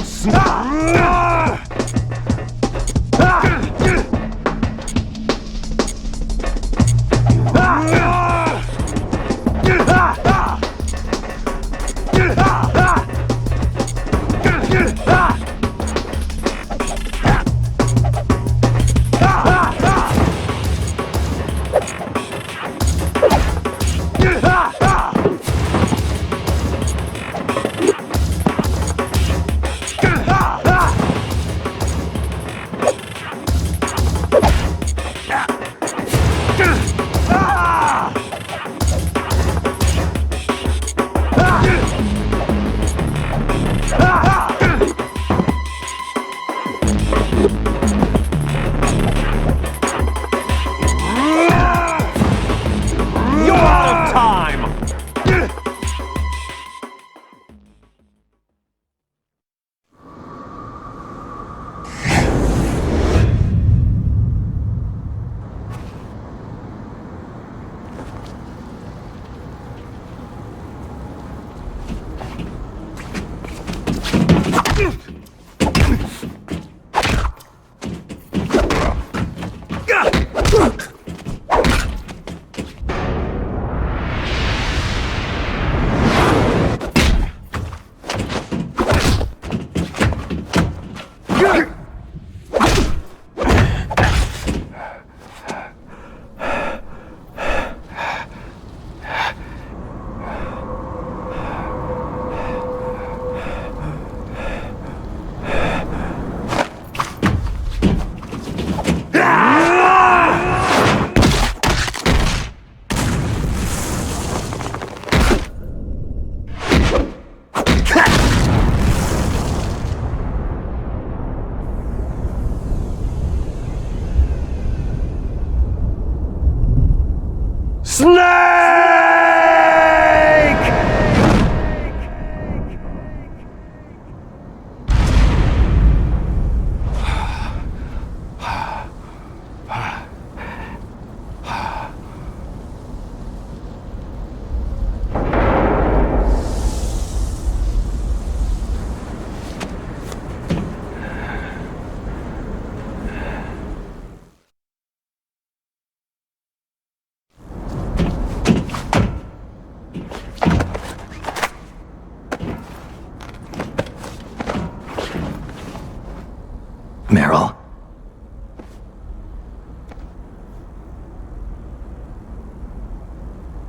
Meryl.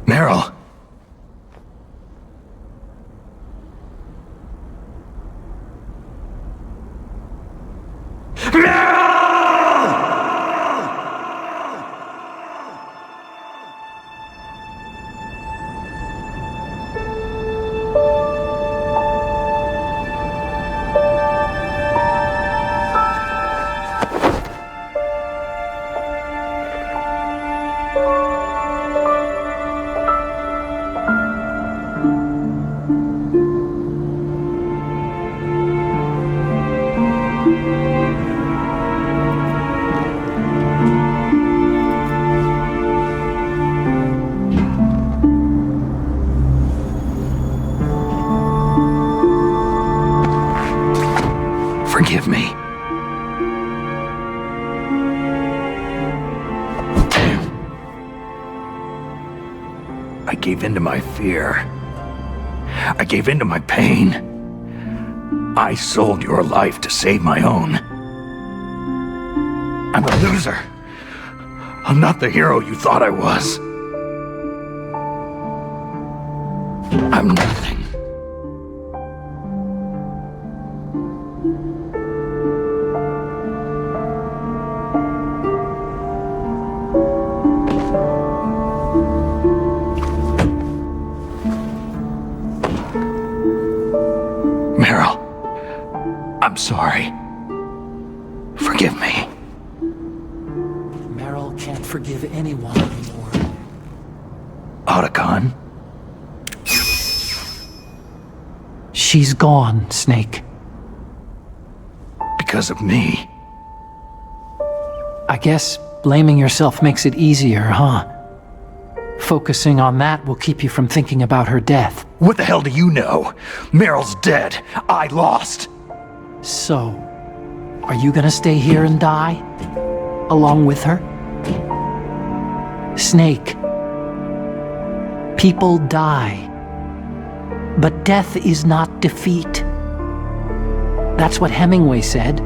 Meryl. Forgive me. I gave in to my fear. I gave in to my pain. I sold your life to save my own. I'm a loser. I'm not the hero you thought I was. I'm nothing. Meryl, I'm sorry. Forgive me. Meryl can't forgive anyone anymore. Otacon? She's gone, Snake. Because of me. I guess blaming yourself makes it easier, huh? Focusing on that will keep you from thinking about her death. What the hell do you know? Meryl's dead. I lost. So, are you gonna stay here and die? Along with her? Snake. People die. But death is not defeat. That's what Hemingway said.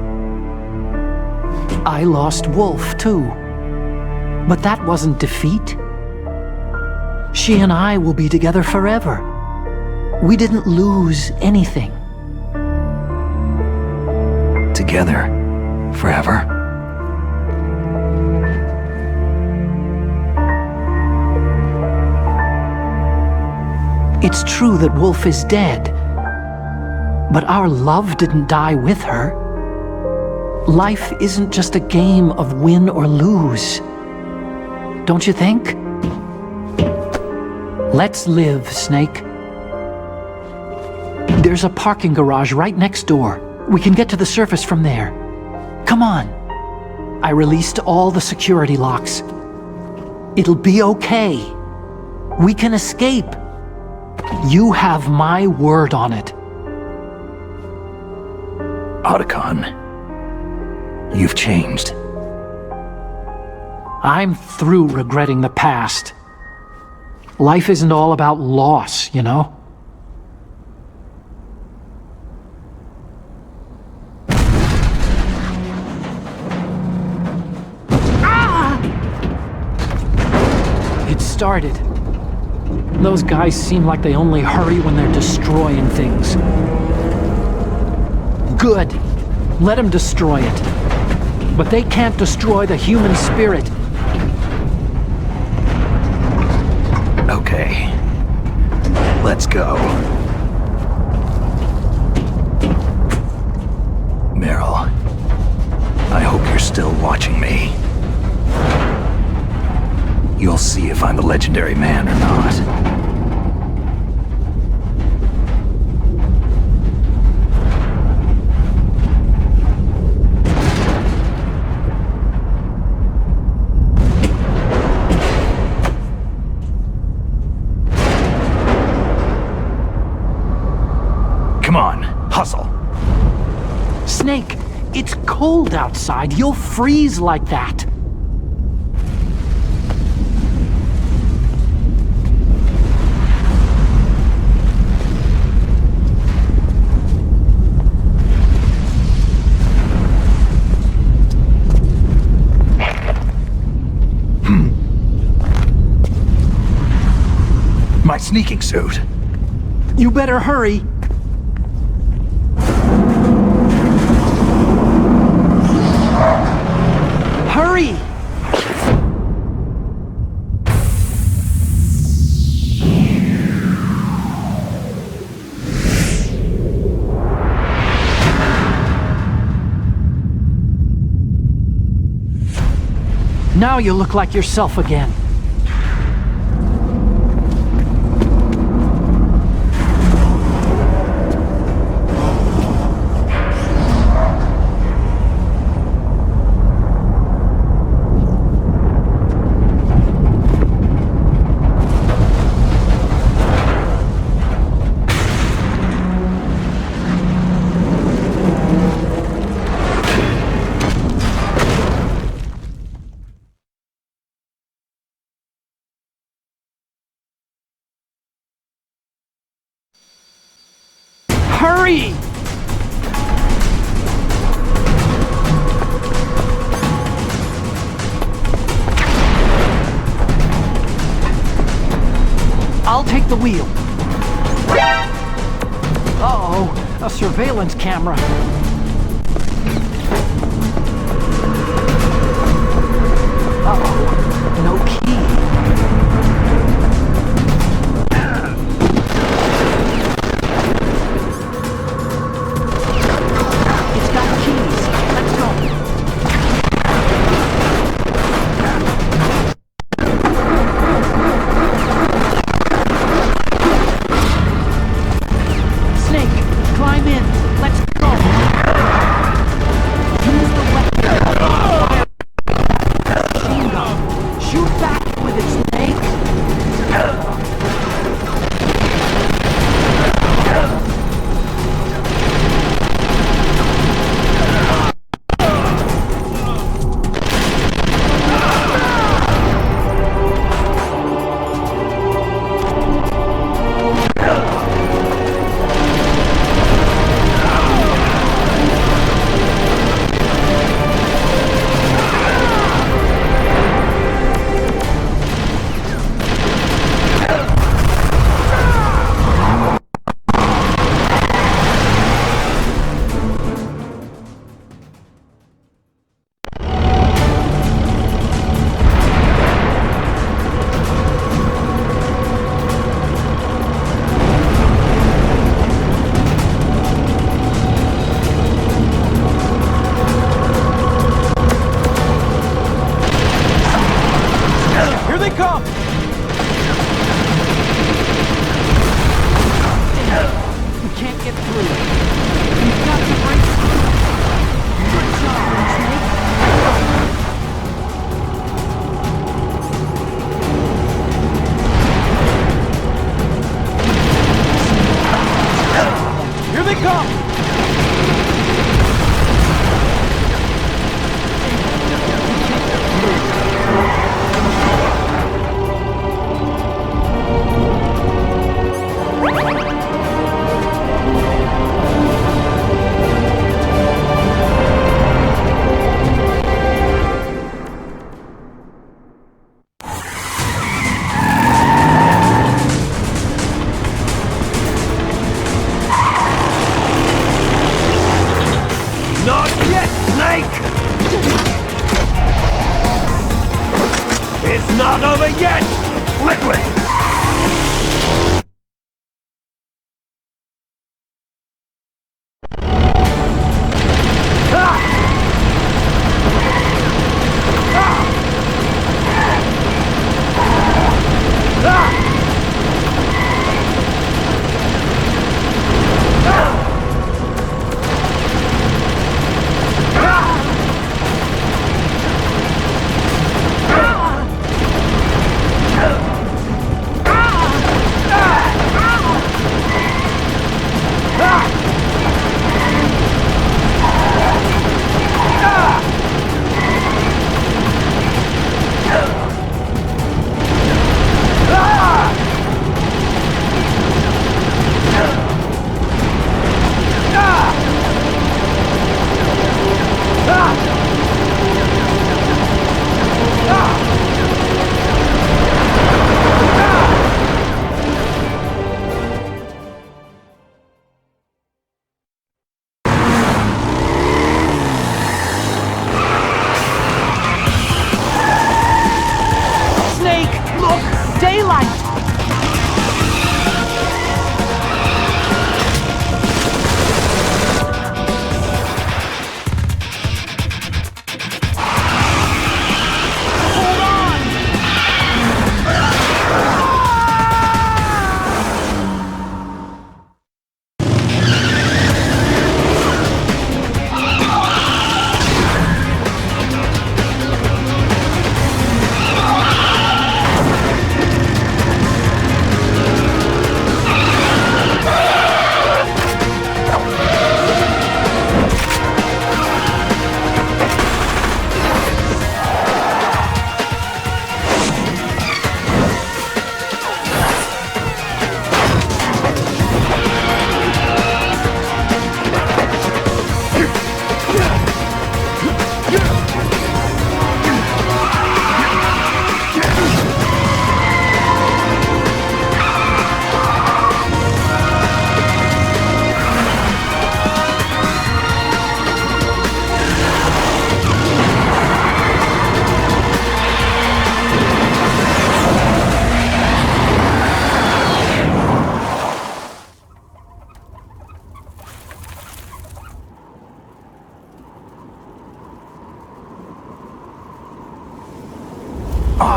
I lost Wolf, too. But that wasn't defeat. She and I will be together forever. We didn't lose anything. Together. Forever. It's true that Wolf is dead. But our love didn't die with her. Life isn't just a game of win or lose. Don't you think? Let's live, Snake. There's a parking garage right next door. We can get to the surface from there. Come on. I released all the security locks. It'll be okay. We can escape. You have my word on it. Otacon, you've changed. I'm through regretting the past. Life isn't all about loss, you know? Ah! It started. Those guys seem like they only hurry when they're destroying things. Good. Let them destroy it. But they can't destroy the human spirit. Okay. Let's go. Meryl, I hope you're still watching me. You'll see if I'm the legendary man or not. Come on, hustle. Snake, it's cold outside. You'll freeze like that. sneaking suit. You better hurry. Hurry! Now you look like yourself again. Hurry! I'll take the wheel. Uh-oh, a surveillance camera. Uh-oh, no key. Not over yet! Liquid!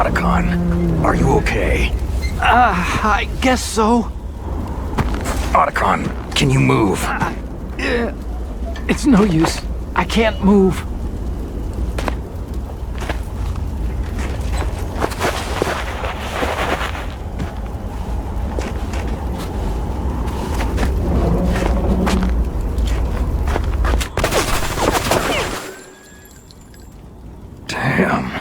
Otacon, are you okay? I guess so. Otacon, can you move? It's no use. I can't move. Damn.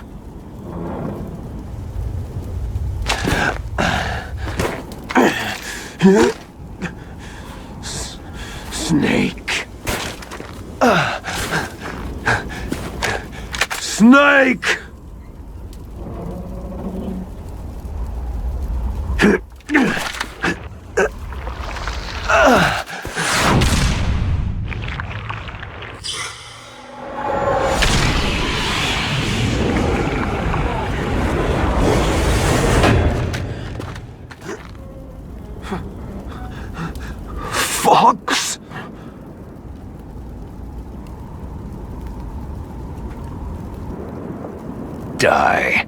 Snake. Snake! Fox? Die.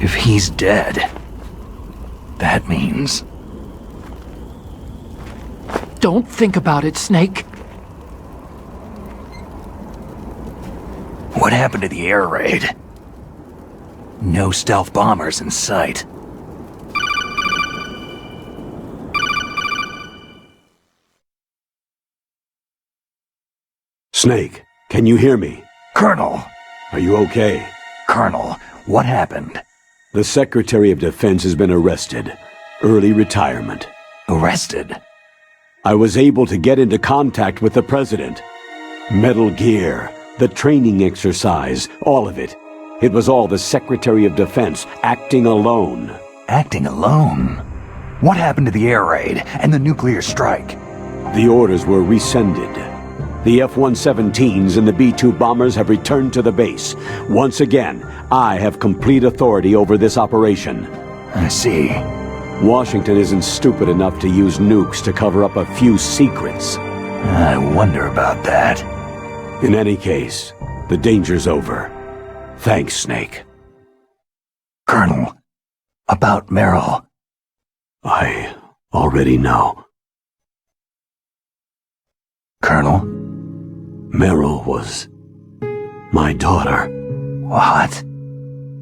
If he's dead, that means... Don't think about it, Snake. What happened to the air raid? No stealth bombers in sight. Snake, can you hear me? Colonel! Are you okay? Colonel, what happened? The Secretary of Defense has been arrested. Early retirement. Arrested? I was able to get into contact with the President. Metal Gear, the training exercise, all of it. It was all the Secretary of Defense acting alone. Acting alone? What happened to the air raid and the nuclear strike? The orders were rescinded. The F-117s and the B-2 bombers have returned to the base. Once again, I have complete authority over this operation. I see. Washington isn't stupid enough to use nukes to cover up a few secrets. I wonder about that. In any case, the danger's over. Thanks, Snake. Colonel, about Meryl. I already know. Colonel? Meryl was my daughter. What?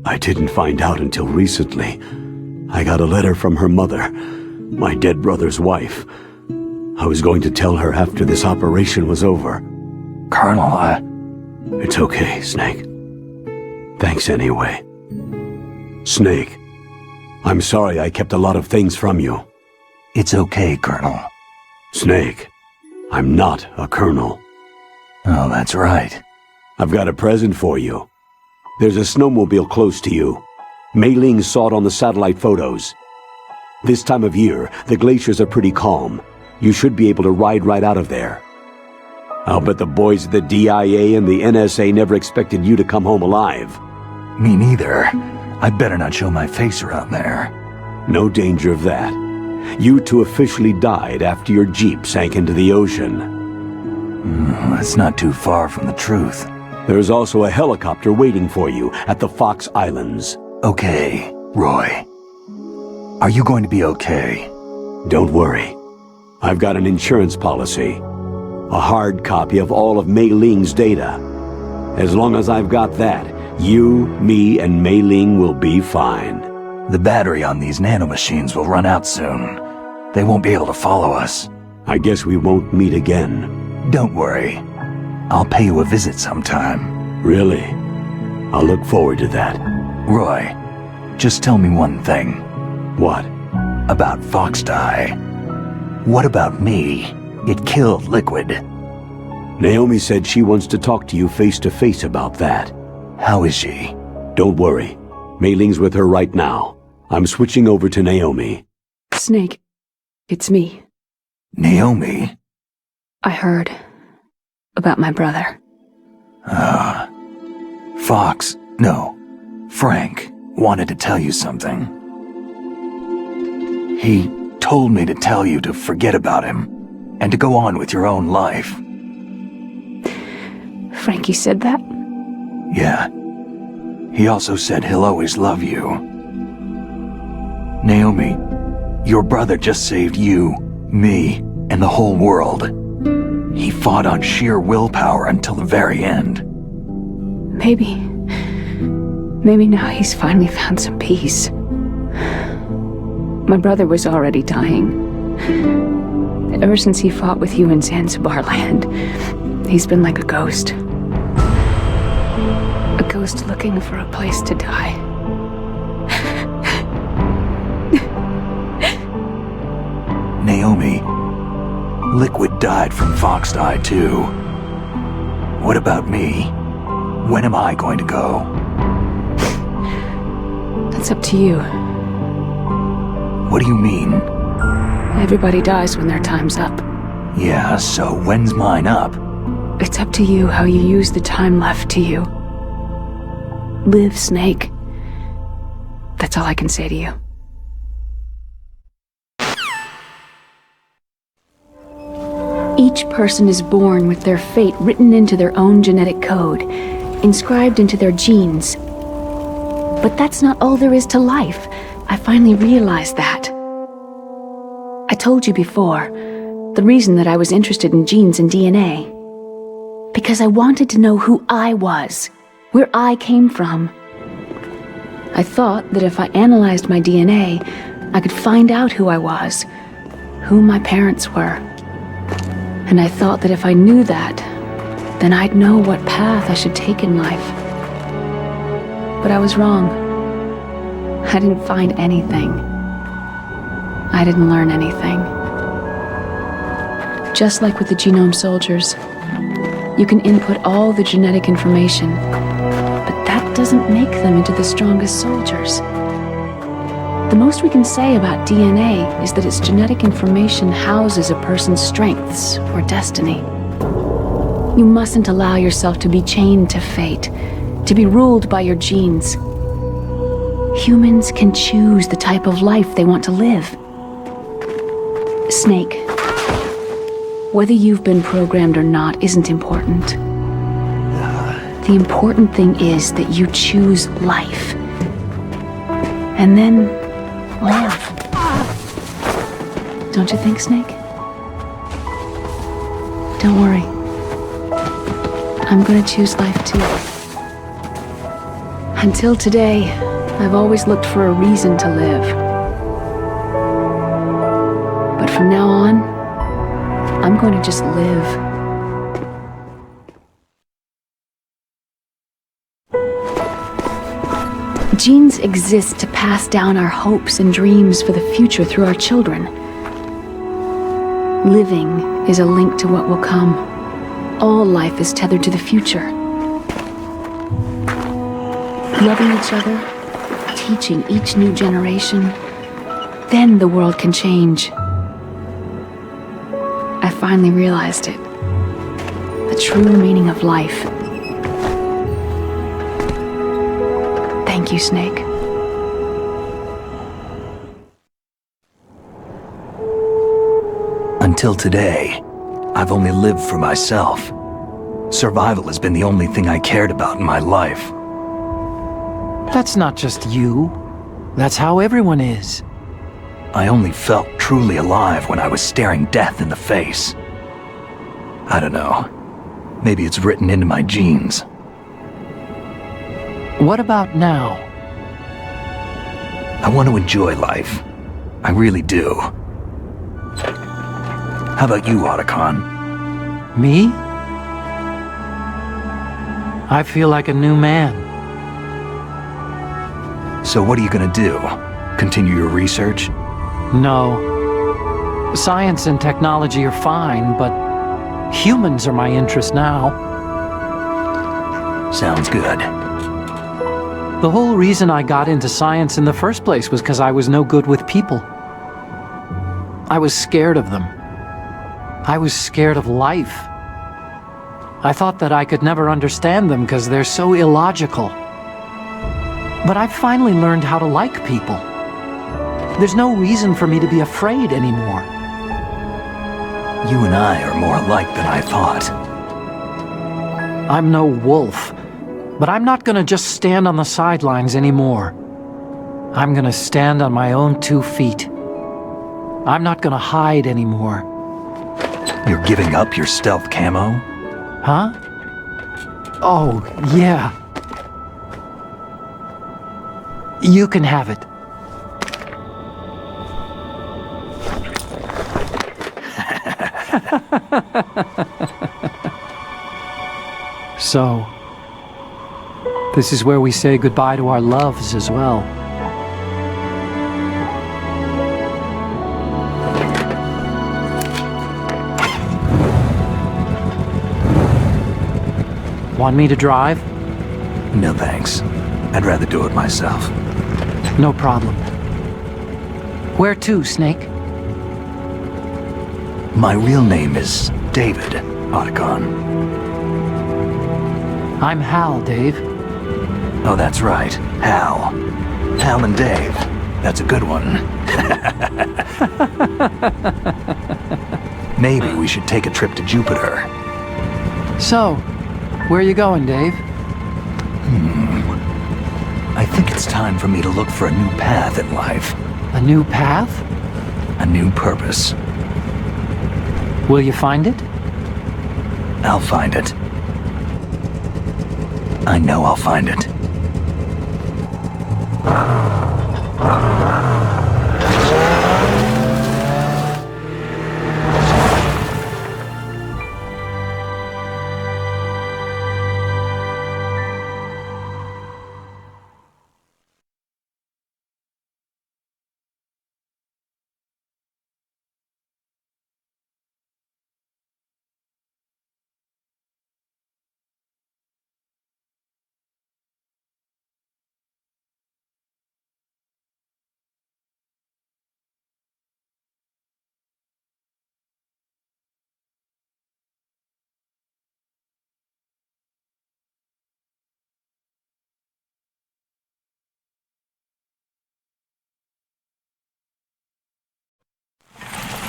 I didn't find out until recently. I got a letter from her mother, my dead brother's wife. I was going to tell her after this operation was over. Colonel, It's okay, Snake. Thanks anyway. Snake, I'm sorry I kept a lot of things from you. It's okay, Colonel. Snake, I'm not a colonel. Oh, that's right. I've got a present for you. There's a snowmobile close to you. Mei Ling saw it on the satellite photos. This time of year, the glaciers are pretty calm. You should be able to ride right out of there. I'll bet the boys at the DIA and the NSA never expected you to come home alive. Me neither. I better not show my face around there. No danger of that. You two officially died after your Jeep sank into the ocean. That's not too far from the truth. There's also a helicopter waiting for you at the Fox Islands. Okay, Roy. Are you going to be okay? Don't worry. I've got an insurance policy. A hard copy of all of Mei Ling's data. As long as I've got that, You, me, and Mei Ling will be fine. The battery on these nanomachines will run out soon. They won't be able to follow us. I guess we won't meet again. Don't worry. I'll pay you a visit sometime. Really? I'll look forward to that. Roy, just tell me one thing. What? About Foxdie. What about me? It killed Liquid. Naomi said she wants to talk to you face to face about that. How is she? Don't worry. Mei Ling's with her right now. I'm switching over to Naomi. Snake, it's me. Naomi? I heard about my brother. Frank wanted to tell you something. He told me to tell you to forget about him and to go on with your own life. Frankie said that? Yeah. He also said he'll always love you. Naomi, your brother just saved you, me, and the whole world. He fought on sheer willpower until the very end. Maybe now he's finally found some peace. My brother was already dying. Ever since he fought with you in Zanzibar land, he's been like a ghost. A ghost looking for a place to die. Naomi, Liquid died from Foxdie too. What about me? When am I going to go? That's up to you. What do you mean? Everybody dies when their time's up. Yeah, so when's mine up? It's up to you how you use the time left to you. Live, Snake. That's all I can say to you. Each person is born with their fate written into their own genetic code, inscribed into their genes. But that's not all there is to life. I finally realized that. I told you before, the reason that I was interested in genes and DNA. Because I wanted to know who I was, where I came from. I thought that if I analyzed my DNA, I could find out who I was, who my parents were. And I thought that if I knew that, then I'd know what path I should take in life. But I was wrong. I didn't find anything. I didn't learn anything. Just like with the genome soldiers, you can input all the genetic information, but that doesn't make them into the strongest soldiers. The most we can say about DNA is that its genetic information houses a person's strengths or destiny. You mustn't allow yourself to be chained to fate, to be ruled by your genes. Humans can choose the type of life they want to live. Snake, whether you've been programmed or not isn't important. The important thing is that you choose life. And then live. Don't you think, Snake? Don't worry. I'm gonna choose life too. Until today, I've always looked for a reason to live. But from now on, I'm going to just live. Genes exist to pass down our hopes and dreams for the future through our children. Living is a link to what will come. All life is tethered to the future. Loving each other, teaching each new generation, then the world can change. I finally realized it. The true meaning of life. Thank you, Snake. Until today, I've only lived for myself. Survival has been the only thing I cared about in my life. That's not just you. That's how everyone is. I only felt truly alive when I was staring death in the face. I don't know. Maybe it's written into my genes. What about now? I want to enjoy life. I really do. How about you, Otacon? Me? I feel like a new man. So what are you gonna do? Continue your research? No. Science and technology are fine, but humans are my interest now. Sounds good. The whole reason I got into science in the first place was because I was no good with people. I was scared of them. I was scared of life. I thought that I could never understand them because they're so illogical. But I've finally learned how to like people. There's no reason for me to be afraid anymore. You and I are more alike than I thought. I'm no wolf, but I'm not gonna just stand on the sidelines anymore. I'm gonna stand on my own 2 feet. I'm not gonna hide anymore. You're giving up your stealth camo? Huh? Oh, yeah. You can have it. So, this is where we say goodbye to our loves as well. Want me to drive? No thanks. I'd rather do it myself. No problem. Where to, Snake? My real name is David, Otacon. I'm Hal, Dave. Oh, that's right. Hal. Hal and Dave. That's a good one. Maybe we should take a trip to Jupiter. So, where are you going, Dave? I think it's time for me to look for a new path in life. A new path? A new purpose. Will you find it? I'll find it. I know I'll find it.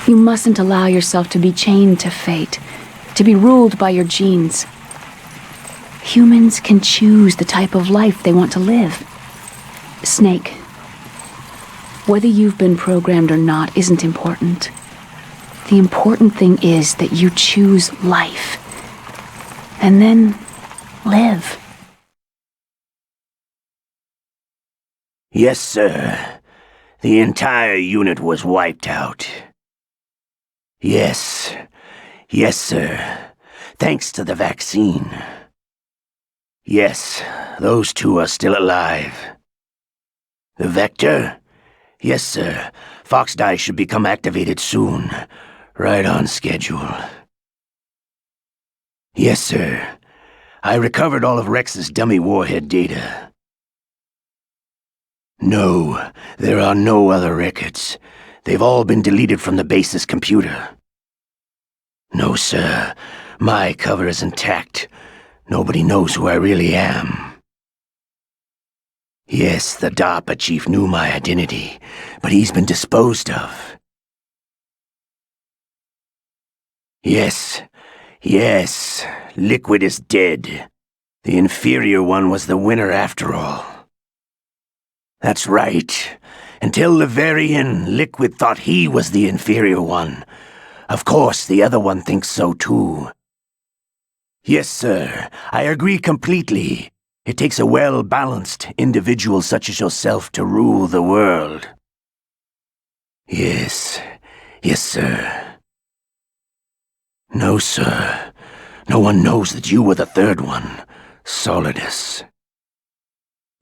You mustn't allow yourself to be chained to fate, to be ruled by your genes. Humans can choose the type of life they want to live. Snake, whether you've been programmed or not isn't important. The important thing is that you choose life. And then live. Yes, sir. The entire unit was wiped out. Yes. Yes, sir. Thanks to the vaccine. Yes, those two are still alive. The Vector? Yes, sir. Foxdie should become activated soon. Right on schedule. Yes, sir. I recovered all of Rex's dummy warhead data. No, there are no other records. They've all been deleted from the base's computer. No, sir. My cover is intact. Nobody knows who I really am. Yes, the DARPA chief knew my identity, but he's been disposed of. Yes, yes, Liquid is dead. The inferior one was the winner after all. That's right. Until the very end, Liquid thought he was the inferior one. Of course, the other one thinks so too. Yes, sir, I agree completely. It takes a well-balanced individual such as yourself to rule the world. Yes. Yes, sir. No, sir. No one knows that you were the third one, Solidus.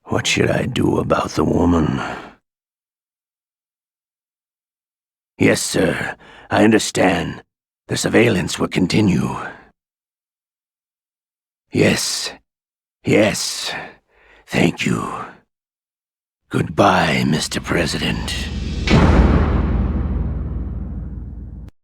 What should I do about the woman? Yes, sir. I understand. The surveillance will continue. Yes. Yes. Thank you. Goodbye, Mr. President.